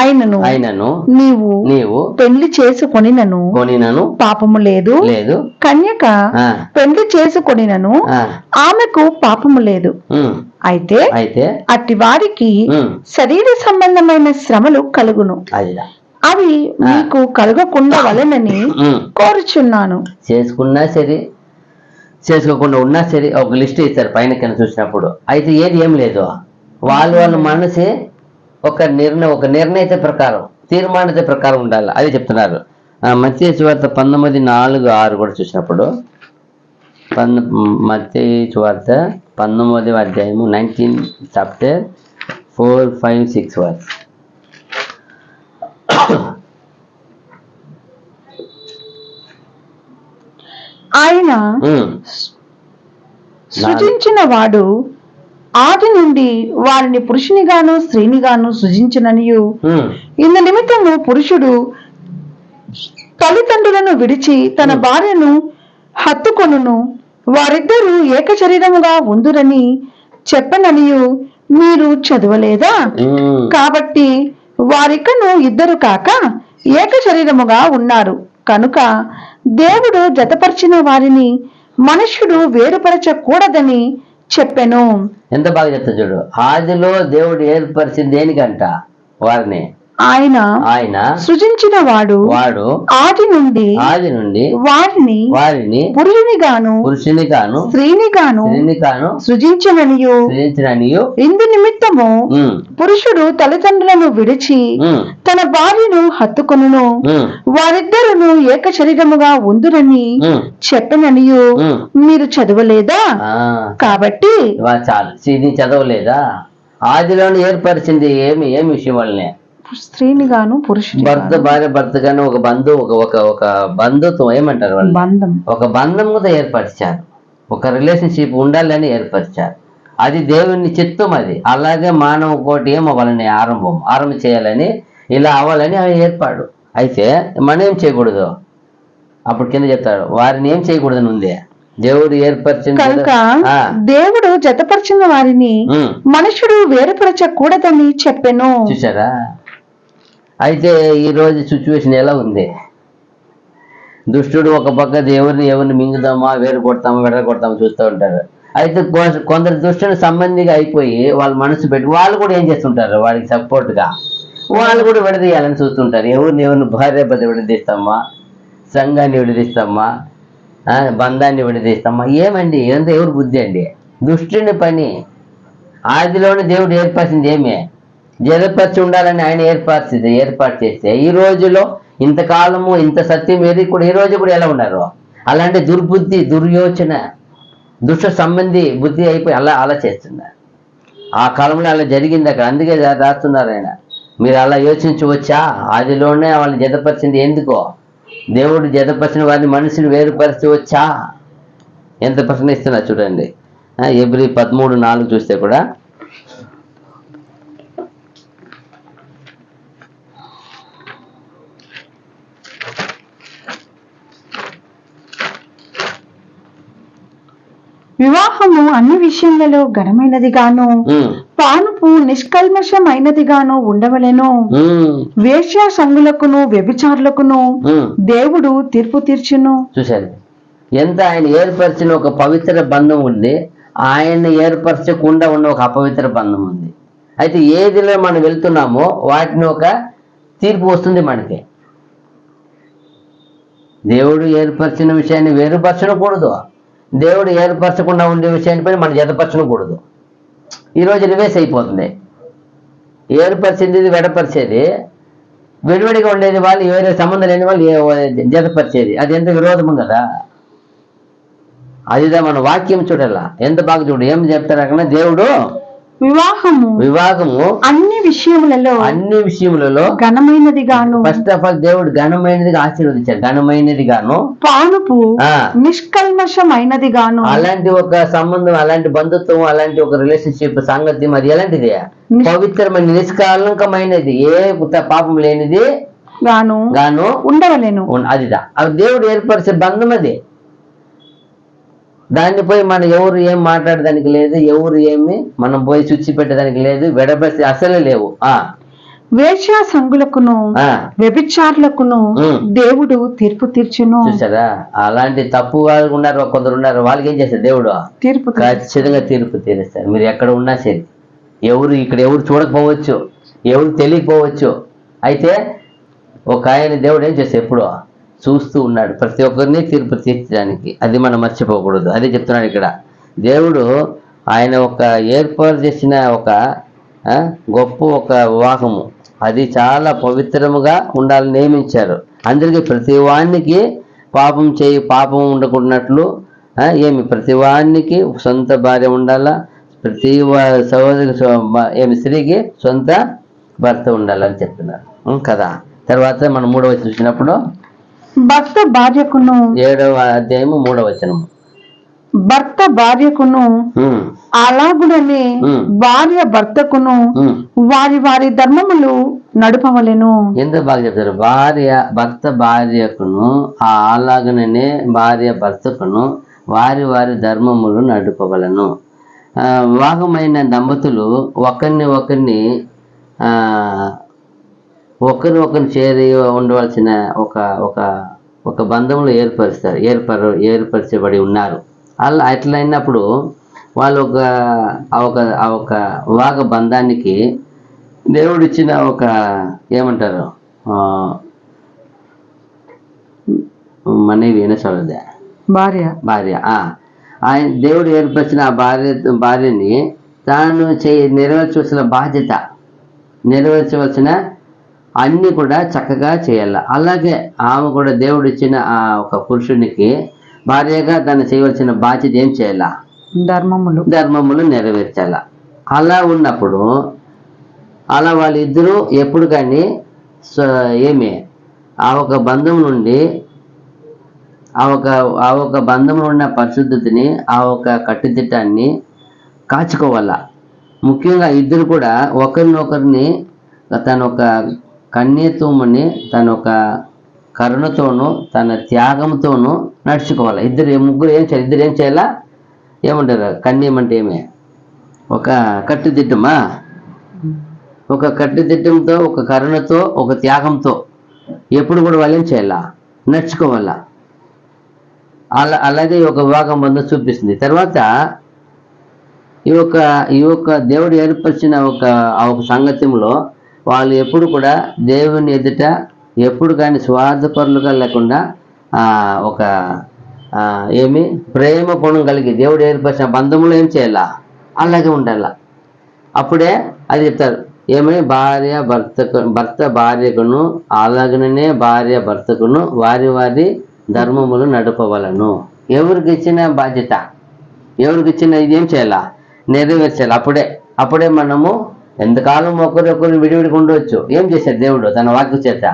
అయినను నీవు పెళ్లి చేసుకొనినను పాపము లేదు, కన్యక పెళ్లి చేసుకొనినను ఆమెకు పాపము లేదు. అయితే అట్టి వారికి శరీర సంబంధమైన శ్రమలు కలుగును, అవి మీకు కలగకుండా వలెనని కోరుచున్నాను. చేసుకున్నా సరే, చేసుకోకుండా ఉన్నా సరే, ఒక లిస్ట్ ఇస్తారు పైన కింద చూసినప్పుడు. అయితే ఏం లేదు, వాళ్ళ మనసే ఒక నిర్ణయిత ప్రకారం, తీర్మానిత ప్రకారం ఉండాలి. అది చెప్తున్నారు. మత్తయి సువార్త 19:4-6 కూడా చూసినప్పుడు, మత్తయి సువార్త 19వ అధ్యాయము 19 చాప్టర్ 4, 5, 6 వర్స్. ఆయన సృజించిన వాడు ఆది నుండి వారిని పురుషునిగాను స్త్రీనిగాను సృజించిననియు ఇందు నిమిత్తము పురుషుడు తల్లిదండ్రులను విడిచి తన భార్యను హత్తుకొనును, వారిద్దరూ ఏక శరీరముగా ఉందురని చెప్పననియు మీరు చదవలేదా? కాబట్టి వారికను ఇద్దరు కాక ఏక శరీరముగా ఉన్నారు కనుక దేవుడు జతపరిచిన వారిని మనుష్యుడు వేరుపరచకూడదని చెప్పెను. ఎంత బాగా చెప్తా చూడు. ఆదిలో దేవుడు ఏర్పరిచింది దేనికంట? వారిని ఆయన సృజించిన వాడు ఆది నుండి వారిని పురుషునిగాను స్త్రీనిగాను సృజించననియు ఇందు నిమిత్తము పురుషుడు తల్లిదండ్రులను విడిచి తన భార్యను హత్తుకొనును, వారిద్దరును ఏక శరీరముగా ఉందురని చెప్పననియు మీరు చదవలేదా? కాబట్టి చాలు, చదవలేదా? ఆదిలోనే ఏర్పరిచింది ఏమి విషయం వల్లనే? స్త్రీని గాను పురుషుని, భార్య భర్త గాను ఒక ఒక బంధుత్వం ఏమంటారు వాళ్ళు, ఒక బంధం కూడా ఏర్పరిచారు. ఒక రిలేషన్షిప్ ఉండాలని ఏర్పరిచారు. అది దేవుని చిత్తం. అది అలాగే మానవ కోటి వాళ్ళని ఆరంభం చేయాలని, ఇలా అవ్వాలని ఆయన ఏర్పాడు. అయితే మనం ఏం చేయకూడదు? అప్పుడు కింద చెప్తాడు వారిని ఏం చేయకూడదని ఉంది. దేవుడు ఏర్పరిచిన కనుక దేవుడు జతపరిచిన వారిని మనుషుడు వేరుపరచకూడదని చెప్పెను. చూసారా? అయితే ఈ రోజు సిచ్యువేషన్ ఎలా ఉంది? దుష్టుడు ఒక పక్క ఎవరిని మింగుదామా, వేరు కొడతామా, వెడల కొడతామా చూస్తూ ఉంటారు. అయితే కొందరు దుష్టుని సంబంధిగా అయిపోయి వాళ్ళ మనసు పెట్టి వాళ్ళు కూడా ఏం చేస్తుంటారు? వాడికి సపోర్ట్గా వాళ్ళు కూడా విడదీయాలని చూస్తుంటారు. ఎవరిని భార్య భర్త విడదీస్తామా, సంఘాన్ని విడదీస్తామా, బంధాన్ని విడదీస్తామా? ఏమండి ఇదంతా ఎవరి బుద్ధి అండి? దుష్టుని పని. ఆదిలోనే దేవుడు ఏర్పరిచింది ఏమే? జతపరిచి ఉండాలని ఆయన ఏర్పాటు చేస్తే ఈ రోజులో ఇంతకాలము ఇంత సత్యం ఏది కూడా ఈ రోజు కూడా ఎలా ఉన్నారు? అలాంటి దుర్బుద్ధి, దుర్యోచన, దుష్ట సంబంధి బుద్ధి అయిపోయి అలా చేస్తున్నారు. ఆ కాలంలో అలా జరిగింది అక్కడ. అందుకే రాస్తున్నారు ఆయన. మీరు అలా యోచించవచ్చా? ఆదిలోనే వాళ్ళని జతపరిచింది ఎందుకో? దేవుడు జతపరిచిన వారిని మనుషులు వేరుపరచవచ్చా? ఎంత ప్రశ్న ఇస్తున్నా చూడండి. ఎబ్రీ 13:4 చూస్తే కూడా వివాహము అన్ని విషయములలో ఘనమైనది గాను పానుపు నిష్కల్మషమైనది గాను ఉండవలెను. వేశ్యా సంగులకును వ్యభిచారులకును దేవుడు తీర్పు తీర్చును. చూశారు ఎంత ఆయన ఏర్పరిచిన ఒక పవిత్ర బంధం ఉంది, ఆయన ఏర్పరచకుండా ఉన్న ఒక అపవిత్ర బంధం ఉంది. అయితే ఏదిలో మనం వెళ్తున్నామో వాటిని ఒక తీర్పు వస్తుంది మనకి. దేవుడు ఏర్పరిచిన విషయాన్ని వేరుపరచకూడదు, దేవుడు ఏర్పరచకుండా ఉండే విషయాన్ని పైన మనం జతపరచకూడదు. ఈరోజు రివేస్ అయిపోతుంది. ఏర్పరిచింది వెడపరిచేది, విడివిడిగా ఉండేది వాళ్ళు వేరే సంబంధం లేని వాళ్ళు జతపరిచేది. అది ఎంత విరోధము కదా. అదిదా మన వాక్యం చూడాలా. ఎంత బాగా చూడు ఏం చెప్తారు అక్కడ దేవుడు వివాహము అన్ని విషయములలో ఘనమైనది గాను. ఫస్ట్ ఆఫ్ ఆల్ దేవుడు ఘనమైనదిగా ఆశీర్వదించాడు. ఘనమైనది గాను పానుపు నిష్కల్మషమైనది గాను. అలాంటి ఒక సంబంధం, అలాంటి బంధుత్వం, అలాంటి ఒక రిలేషన్షిప్ సాంగత్యం అది ఎలాంటిది? పవిత్రమైన నిష్కలంకమైనది, ఏ పాపం లేనిది గాను ఉండవలేను. అదిదా అది దేవుడు ఏర్పరిచే బంధం. అది దాన్ని పోయి మనం ఎవరు ఏం మాట్లాడడానికి లేదు, ఎవరు ఏమి మనం పోయి చుచ్చి పెట్టడానికి లేదు, వెడబెట్టి అసలే లేవు. వేశ్యా సంగులకును వ్యభిచారులకును దేవుడు తీర్పు తీర్చును. చూసారా? అలాంటి తప్పు వాళ్ళు ఉన్నారు, కొందరు ఉన్నారు. వాళ్ళకి ఏం చేస్తారు? దేవుడు ఖచ్చితంగా తీర్పు తీరుస్తారు. మీరు ఎక్కడ ఉన్నా సరే, ఎవరు చూడకపోవచ్చు, ఎవరు తెలియకపోవచ్చు. అయితే ఒక ఆయన దేవుడు ఏం చేస్తారు? ఎప్పుడో చూస్తూ ఉన్నాడు, ప్రతి ఒక్కరిని తీర్పు తీర్చడానికి. అది మనం మర్చిపోకూడదు. అదే చెప్తున్నాడు ఇక్కడ. దేవుడు ఆయన ఒక ఏర్పాటు చేసిన ఒక గొప్ప ఒక వివాహము, అది చాలా పవిత్రముగా ఉండాలని నియమించారు. అందరికీ ప్రతి వానికి పాపం ఉండకున్నట్లు ప్రతి వానికి సొంత భార్య ఉండాలా, ప్రతి సహోదరి స్త్రీకి సొంత భర్త ఉండాలని చెప్తున్నారు కదా. తర్వాత మనం 3వ వచనం చూసినప్పుడు భర్త భార్యకును 7వ అధ్యాయము 3వ వచనము భర్త భార్యకును అలాగుననే భార్య భర్తకును వారి వారి ధర్మములు నడుపవలెను. ఎందుకు బాగా చెప్తారు? భర్త భార్యకును అలాగనే భార్య భర్తకును వారి వారి ధర్మములు నడుపవలను. వివాహమైన దంపతులు ఒకరిని ఒకరిని చేరి ఉండవలసిన ఒక బంధంలో ఏర్పరచబడి ఉన్నారు. అట్లా అయినప్పుడు వాళ్ళు ఒక వివాహ బంధానికి దేవుడిచ్చిన ఏమంటారు మనవి వినసలదే భార్య ఆయన దేవుడు ఏర్పరిచిన ఆ భార్యని తాను నెరవేర్చవలసిన అన్ని కూడా చక్కగా చేయాల. అలాగే ఆమె కూడా దేవుడు ఇచ్చిన ఆ ఒక పురుషునికి భార్యగా తను చేయవలసిన బాధ్యత ఏం చేయాల? ధర్మములు నెరవేర్చాల. అలా ఉన్నప్పుడు వాళ్ళిద్దరూ ఎప్పుడు కానీ ఆ ఒక బంధం నుండి ఆ ఒక బంధంలో ఉన్న పరిశుద్ధతని ఆ ఒక కట్టుదిట్టాన్ని కాచుకోవాలా. ముఖ్యంగా ఇద్దరు కూడా ఒకరినొకరిని తన ఒక కన్యత్వముని తన ఒక కరుణతోనూ తన త్యాగంతోనూ నడుచుకోవాలి. ముగ్గురు ఏం చేయాలా? ఏమంటారు? కన్యం అంటే ఏమే? ఒక కట్టుదిట్టమా? ఒక కట్టుదిట్టంతో, ఒక కరుణతో, ఒక త్యాగంతో ఎప్పుడు కూడా వాళ్ళు ఏం చేయాలా? నడుచుకోవాలా. అలాగే ఒక వివాహం బంధం చూపిస్తుంది. తర్వాత ఈ యొక్క దేవుడు ఏర్పరిచిన ఆ ఒక సంగత్యంలో వాళ్ళు ఎప్పుడు కూడా దేవుని ఎదుట ఎప్పుడు కానీ స్వార్థపరులుగా లేకుండా ప్రేమ గుణం కలిగి దేవుడు ఏర్పరిచిన బంధంలో ఏం చేయాలా? అలాగే ఉండాల. అప్పుడే అది చెప్తారు భర్త భార్యకును అలాగనే భార్య భర్తకును వారి వారి ధర్మములు నడపవలను. ఎవరికి ఇచ్చిన బాధ్యత, ఎవరికి ఇచ్చిన ఇది ఏం చేయాలా? నెరవేర్చాలి. అప్పుడే మనము ఎంతకాలం ఒకరికొకరు విడివిడిగా ఉండవచ్చు. ఏం చేశారు దేవుడు? తన వాక్కు చేత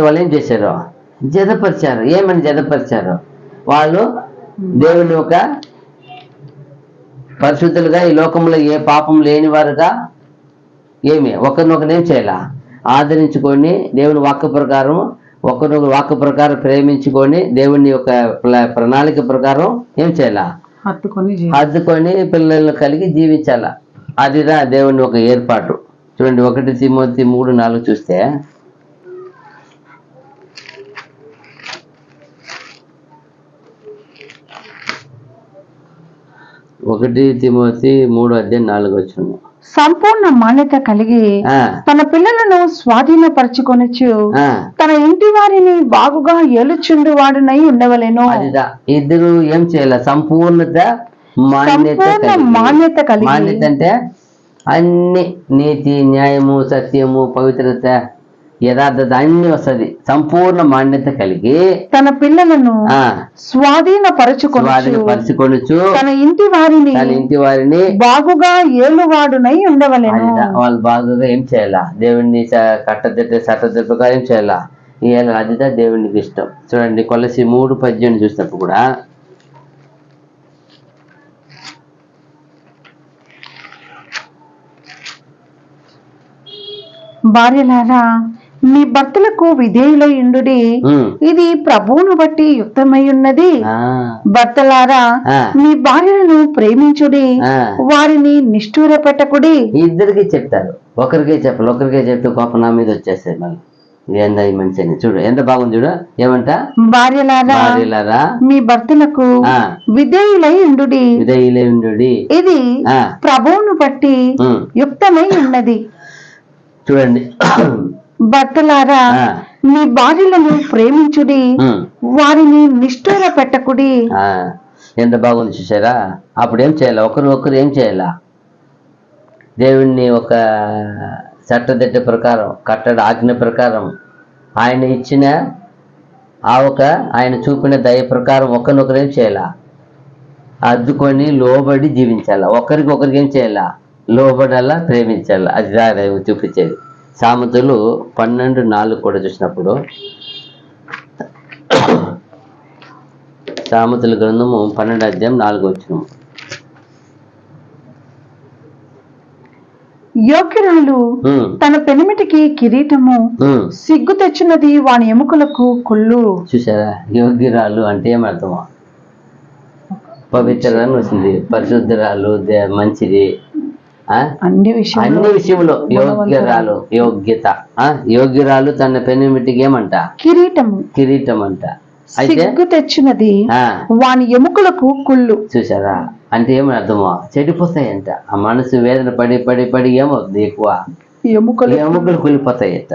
వాళ్ళు ఏం చేశారు? జతపరిచారు. ఏమని జతపరిచారు? వాళ్ళు దేవుని ఒక పరిశుద్ధులుగా ఈ లోకంలో ఏ పాపం లేని వారుగా ఒకరినొకరు ఏం చేయాలా? ఆదరించుకొని దేవుని వాక్య ప్రకారం ఒకరినొకరు వాక్య ప్రకారం ప్రేమించుకొని దేవుని యొక్క ప్రణాళిక ప్రకారం ఏం చేయాలా? హత్తుకొని పిల్లలను కలిగి జీవించాల. అదిదా దేవుని ఒక ఏర్పాటు. చూడండి 1 తిమోతి 3:4 చూస్తే 1 తిమోతి 3:4 సంపూర్ణ మాన్యత కలిగి తన పిల్లలను స్వాధీనపరచుకొనొచ్చు తన ఇంటి వారిని బాగుగా ఏలుచుండు వాడునై ఉండవలెను. ఇద్దరు ఏం చేయాలి? సంపూర్ణత మాన్యత కలిగి. మాన్యత అంటే అన్ని నీతి, న్యాయము, సత్యము, పవిత్రత, యథార్థత అన్ని వస్తుంది. సంపూర్ణ మాన్యత కలిగి తన పిల్లలను స్వాధీనపరచుకొనొచ్చు తన ఇంటి వారిని బాగుగా ఏలువాడునై ఉండవలెను. వాళ్ళు బాగుగా ఏం చేయాలా? దేవుణ్ణి చట్టదిట్టగా ఏం చేయాలా? అదిదా దేవునికి ఇష్టం. చూడండి కొలసి 3:18 చూసినప్పుడు కూడా భార్యలారా మీ భర్తలకు విధేయులయుండుడి, ఇది ప్రభువును బట్టి యుక్తమై ఉన్నది. భర్తలారా మీ భార్యలను ప్రేమించుడి, వారిని నిష్ఠూర పెట్టకుడి. ఇద్దరికి చెప్తారు, ఒకరికే చెప్పాలి. ఒకరికే చెప్తే కోపం నా మీద వచ్చేస్తాయి. మళ్ళీ ఏందా ఈ మనిషిని చూడు, ఎంత బాగుంది చూడు. ఏమంట? భార్యలారా మీ భర్తలకు విధేయులై ఉండుడి, ఇది ప్రభువును బట్టి యుక్తమై ఉన్నది. చూడండి భర్తలారా మీ భార్యలను ప్రేమించుడి, వారిని నిష్ఠూర పెట్టకుడి. ఎంత బాగుంది చూసారా? అప్పుడు ఏం చేయాలి? ఒకరు ఏం చేయాలా? దేవుణ్ణి ఒక చట్టదిట్ట ప్రకారం, కట్టడ ఆజ్ఞ ప్రకారం, ఆయన ఇచ్చిన ఆయన చూపిన దయ ప్రకారం ఒకరినొకరు ఏం చేయాలా? అద్దుకొని లోబడి జీవించాలా. ఒకరికి ఏం చేయాలా? లోబడాలా, ప్రేమించాలా. అది చూపించేది. సామెతలు 12:4 కూడా చూసినప్పుడు సామెతల గ్రంథము 12:4. యోగ్యురాలు తన పెనిమిటికి కిరీటము, సిగ్గు తెచ్చినది వాని ఎముకలకు కుళ్ళు. చూసారా, యోగ్యురాలు అంటే ఏమర్థమా? పవిత్రతను వచ్చింది, పరిశుద్ధరాలు, మంచిది, అన్ని విషయంలో యోగ్యరాలు, యోగ్యత. యోగ్యురాలు తన పెనిమిటికి ఏమంట? కిరీటం అంట. సిగ్గు తెచ్చినది వాని ఎముకలకు కుళ్ళు. చూసారా, అంటే ఏమని అర్థమా? చెడిపోతాయంట. ఆ మనసు వేదన పడి పడి పడి ఏమవుతుంది? ఎక్కువ ఎముకలు కూలిపోతాయంట.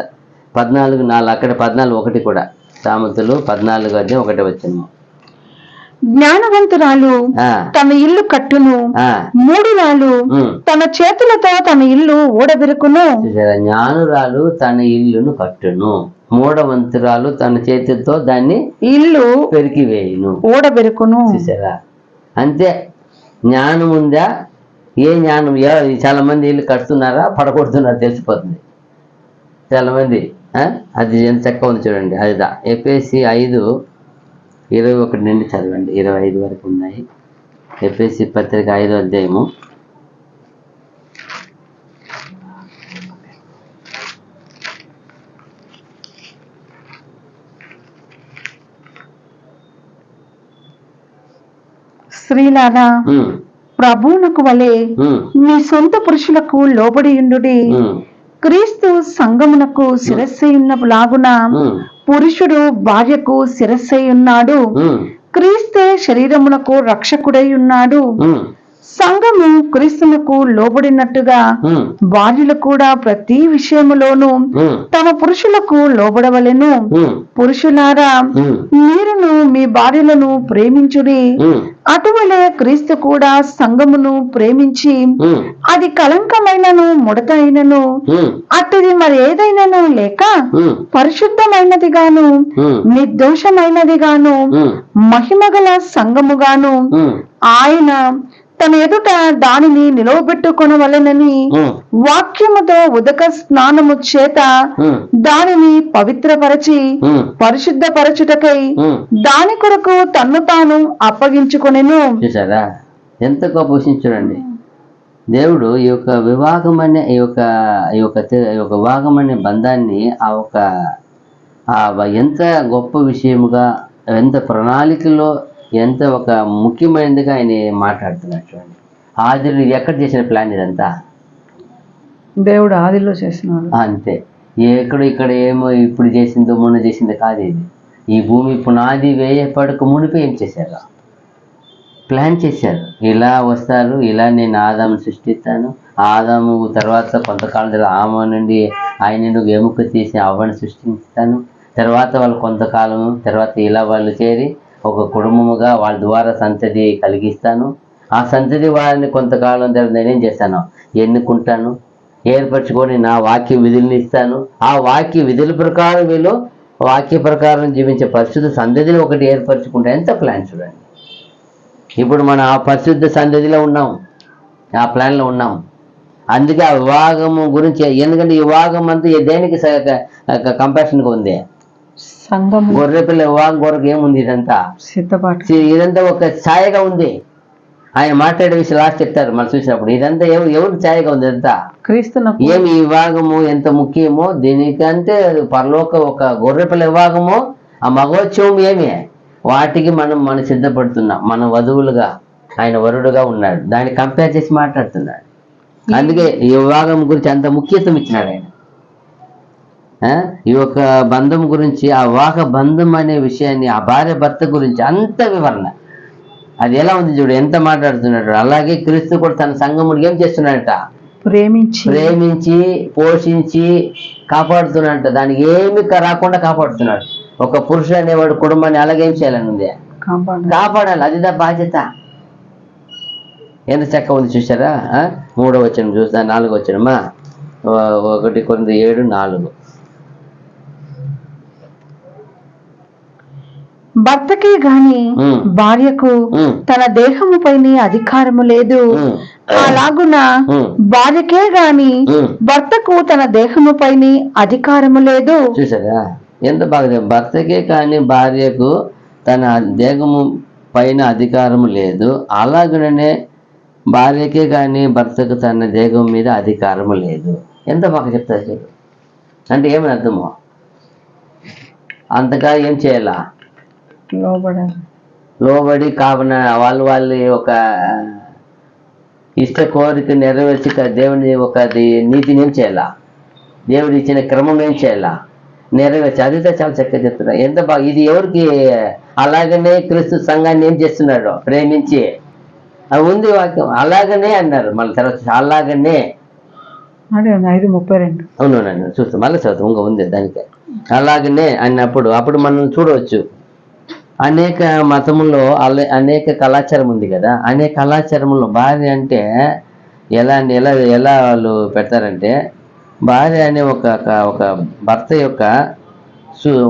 14:4 అక్కడ 14:1 కూడా. సామెతలు 14:1 వచ్చిన. జ్ఞానవంతురాలు తన ఇల్లు కట్టును, మూఢురాలు తన చేతులతో తన ఇల్లు ఊడబెరుకును. జ్ఞానురాలు తన ఇల్లును కట్టును, మూఢవంతురాలు తన చేతులతో దాన్ని ఇల్లు పెరికి వేయును, ఊడబెరుకును. చూసారా, అంతే. జ్ఞానం ఉందా? ఏ జ్ఞానం? చాలా మంది ఇల్లు కడుతున్నారా, పడగొడుతున్నారా తెలిసిపోతుంది చాలా మంది. అది ఎంత చక్కగా ఉంది చూడండి. అదిదా ఎఫెసీ 5:21 నుండి చదవండి, 25 వరకు ఉన్నాయి. ఎఫెసీ పత్రిక 5వ అధ్యాయము. స్త్రీలారా ప్రభువునకు వలె మీ సొంత పురుషులకు లోబడి ఉండుడి. క్రీస్తు సంఘమునకు శిరస్సై ఉన్నలాగున పురుషుడు భార్యకు శిరస్సై ఉన్నాడు. క్రీస్తే శరీరమునకు రక్షకుడై ఉన్నాడు. సంఘము క్రీస్తునకు లోబడినట్టుగా భార్యలు కూడా ప్రతి విషయములోనూ తమ పురుషులకు లోబడవలెను. పురుషులారా, మీరును మీ భార్యలను ప్రేమించుడి. అటువలే క్రీస్తు కూడా సంఘమును ప్రేమించి అది కళంకమైనను ముడత అయినను అటుది మరి ఏదైనాను లేక పరిశుద్ధమైనదిగాను నిర్దోషమైనదిగాను మహిమగల సంఘముగాను ఆయన తన ఎదుట దానిని నిలవబెట్టుకొనవలెనని వాక్యముతో ఉదక స్నానము చేత దానిని పవిత్రపరచి పరిశుద్ధపరచుటకై దాని కొరకు తన్ను తాను అప్పగించుకొనెను. చూసారా, ఎంత గొప్ప విషయం చూడండి. దేవుడు ఈ యొక్క వివాహం అనే ఈ యొక్క వివాహం అనే బంధాన్ని ఎంత గొప్ప విషయముగా, ఎంత ప్రణాళికలో, ఎంత ఒక ముఖ్యమైనదిగా ఆయన మాట్లాడుతున్నాడు చూడండి. ఆదిలో ఎక్కడ చేసిన ప్లాన్ ఇదంతా? దేవుడు ఆదిలో చేసినాడు అంతే. ఇక్కడ ఏమో ఇప్పుడు చేసిందో మొన్న చేసిందో కాదు. ఇది ఈ భూమి పునాది వేయపడక మునిపే ఏం చేశారు? ప్లాన్ చేశారు. ఇలా వస్తారు, ఇలా నేను ఆదాము సృష్టిస్తాను, ఆదాము తర్వాత కొంతకాలం తర్వాత ఆమె నుండి ఆయన ఎముక తీసి అవ్వని సృష్టిస్తాను, తర్వాత వాళ్ళు కొంతకాలం తర్వాత ఇలా వాళ్ళు చేరి ఒక కుటుంబముగా వాళ్ళ ద్వారా సంతతి కలిగిస్తాను. ఆ సంతతి వారిని కొంతకాలం తర్వాత నేనేం చేస్తాను? ఎన్నుకుంటాను, ఏర్పరచుకొని నా వాక్య విధుల్ని ఇస్తాను. ఆ వాక్య విధుల ప్రకారం వీళ్ళు వాక్య ప్రకారం జీవించే పరిశుద్ధ సంతతిని ఒకటి ఏర్పరచుకుంటా. ఎంత ప్లాన్ చూడండి. ఇప్పుడు మనం ఆ పరిశుద్ధ సంతతిలో ఉన్నాం, ఆ ప్లాన్లో ఉన్నాం. అందుకే ఆ వివాహము గురించి, ఎందుకంటే ఈ వివాహం అంతా దేనికి కంపాషన్గా ఉంది? గొర్రె పిల్ల వివాహం కొరకు ఏముంది? ఇదంతా సిద్ధపాటు, ఇదంతా ఒక ఛాయగా ఉంది. ఆయన మాట్లాడే విషయం లాస్ట్ చెప్తారు మనం చూసినప్పుడు. ఇదంతా ఎవరు ఛాయగా ఉంది? ఇదంతా క్రీస్తు. ఏమి ఈ వివాహము ఎంత ముఖ్యమో దీనికంటే పరలోక ఒక గొర్రె పిల్ల వివాహము, ఆ మగోత్సవం ఏమి, వాటికి మనం సిద్ధపడుతున్నాం. మన వధువులుగా ఆయన వరుడుగా ఉన్నాడు, దాన్ని కంపేర్ చేసి మాట్లాడుతున్నాడు. అందుకే ఈ వివాహం గురించి అంత ముఖ్యత్వం ఇచ్చినాడు ఆయన. ఈ యొక్క బంధం గురించి, ఆ వివాహ బంధం అనే విషయాన్ని, ఆ భార్య భర్త గురించి అంత వివరణ. అది ఎలా ఉంది చూడు, ఎంత మాట్లాడుతున్నాడు. అలాగే క్రీస్తు కూడా తన సంఘముడికి ఏం చేస్తున్నాడట? ప్రేమించి పోషించి కాపాడుతున్నాడట. దానికి ఏమి రాకుండా కాపాడుతున్నాడు. ఒక పురుషుడు అనేవాడు కుటుంబాన్ని అలాగేం చేయాలని ఉంది? కాపాడాలి. అదిదా బాధ్యత. ఎంత చక్కగా ఉంది చూసారా? 3వ వచనం చూస్తా, 4వ వచనమా, 1 Corinthians 7:4. భర్తకే గాని భార్యకు తన దేహముపైన అధికారము లేదు. అలాగున భార్యకే గాని భర్తకు తన దేహముపైన అధికారము లేదు. చూసారా ఎంత బాగా? భర్తకే కానీ భార్యకు తన దేహము పైన అధికారం లేదు, అలాగనే భార్యకే కానీ భర్తకు తన దేహం మీద అధికారం లేదు. ఎంత బాగా చెప్తారు చూడు. అంటే ఏమని అర్థము? అంతగా ఏం చేయాలా? లోబడి కావున వాళ్ళ ఒక ఇష్ట కోరిక నెరవేర్చి దేవుని ఒక నీతిని ఏం చేయాలా? దేవుడు ఇచ్చిన క్రమం ఏం చేయాలా? నెరవేర్చి. అదితో చాలా చక్కగా చెప్తున్నారు. ఎంత బాగా ఇది ఎవరికి? అలాగనే క్రీస్తు సంఘాన్ని ఏం చేస్తున్నాడు? ప్రేమించి. అది ఉంది వాక్యం. అలాగనే అన్నారు. మళ్ళీ తర్వాత అలాగనే 5:32 అవును చూస్తాం. మళ్ళీ చదువు ఇంకా ఉంది దానికి. అలాగనే అన్నప్పుడు అప్పుడు మనం చూడవచ్చు అనేక మతముల్లో అనేక కళాచారం ఉంది కదా. అనేక కళాచారంలో భార్య అంటే ఎలా వాళ్ళు పెడతారంటే, భార్య అనే ఒక భర్త యొక్క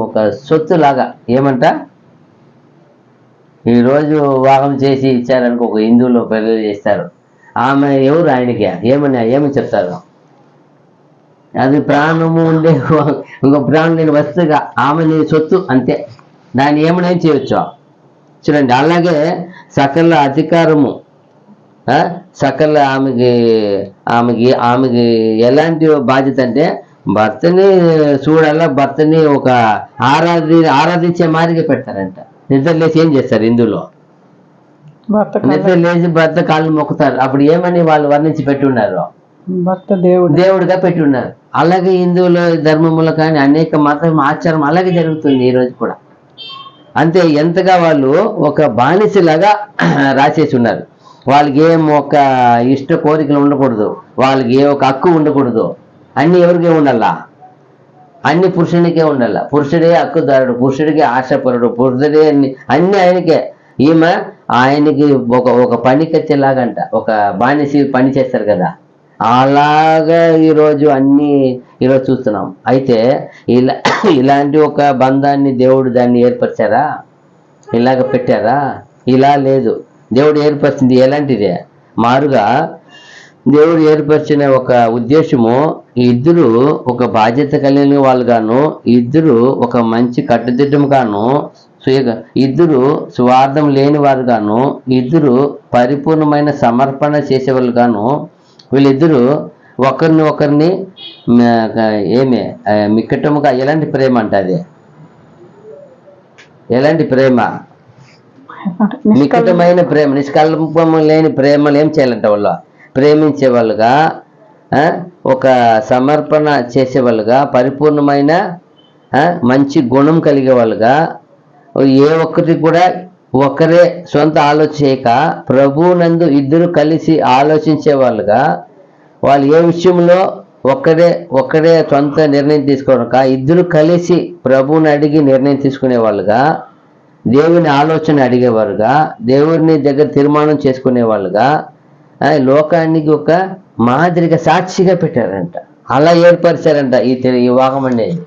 ఒక సొత్తు లాగా. ఏమంట, ఈరోజు వివాహం చేసి ఇచ్చారనుకో, ఒక హిందువులో పెళ్లి చేస్తారు. ఆమె ఎవరు? ఆయనకి ఏమని చెప్తారు? అది ప్రాణము ఉండే ఇంకో ప్రాణం లేని వస్తుగా ఆమె నీ సొత్తు అంతే. దాన్ని ఏమైనా చేయొచ్చు. చూడండి, అలాగే సకల అధికారము, సకల ఆమెకి ఎలాంటి బాధ్యత అంటే భర్తని చూడాలా, భర్తని ఒక ఆరాధించే మాదిరిగా పెడతారంట. నిద్ర లేచి ఏం చేస్తారు హిందువులో? నిద్ర లేచి భర్త కాళ్ళు మొక్కుతారు. అప్పుడు ఏమని వాళ్ళు వర్ణించి పెట్టున్నారు? భర్త దేవుడిగా పెట్టి ఉన్నారు. అలాగే హిందువుల ధర్మములో కానీ అనేక మతం ఆచారం అలాగే జరుగుతుంది ఈ రోజు కూడా. అంతే, ఎంతగా వాళ్ళు ఒక బానిసలాగా రాసేసి ఉన్నారు. వాళ్ళకి ఏం ఒక ఇష్ట కోరికలు ఉండకూడదు, వాళ్ళకి ఏ ఒక హక్కు ఉండకూడదు. అన్ని ఎవరికే ఉండాలా? అన్ని పురుషునికే ఉండాలా. పురుషుడే హక్కుదారుడు, పురుషుడికే ఆశపరుడు, పురుషుడే అన్ని ఆయనకే. ఈమె ఆయనకి ఒక పని కచ్చేలాగంట. ఒక బానిస పని చేస్తారు కదా, అలాగా ఈరోజు ఈరోజు చూస్తున్నాం. అయితే ఇలాంటి ఒక బంధాన్ని దేవుడు దాన్ని ఏర్పరిచారా? ఇలాగ పెట్టారా? ఇలా లేదు. దేవుడు ఏర్పరిచింది ఎలాంటిదే? మారుగా దేవుడు ఏర్పరిచిన ఒక ఉద్దేశము, ఇద్దరు ఒక బాధ్యత కలిగిన వాళ్ళు గాను, ఇద్దరు ఒక మంచి కట్టుదిట్టం గాను, ఇద్దరు స్వార్థం లేని వారు గాను, ఇద్దరు పరిపూర్ణమైన సమర్పణ చేసేవాళ్ళు గాను, వీళ్ళిద్దరూ ఒకరిని మిక్కటముగా ఎలాంటి ప్రేమ అంటే అది ఎలాంటి ప్రేమ? మిక్కటమైన ప్రేమ, నిష్కల్పము లేని ప్రేమలు ఏం చేయాలంట? వాళ్ళు ప్రేమించే వాళ్ళుగా, ఒక సమర్పణ చేసేవాళ్ళుగా, పరిపూర్ణమైన మంచి గుణం కలిగే వాళ్ళుగా, ఏ ఒక్కటి కూడా ఒకరే సొంత ఆలోచించక ప్రభువునందు ఇద్దరు కలిసి ఆలోచించే వాళ్ళుగా, వాళ్ళు ఏ విషయంలో ఒక్కడే సొంత నిర్ణయం తీసుకోవక ఇద్దరు కలిసి ప్రభువుని అడిగి నిర్ణయం తీసుకునే వాళ్ళుగా, దేవుని ఆలోచన అడిగేవారుగా, దేవుని దగ్గర తీర్మానం చేసుకునే వాళ్ళుగా, లోకానికి ఒక మాదిరిగా సాక్షిగా పెట్టారంట. అలా ఏర్పరిచారంట ఈ వివాహం అనేది.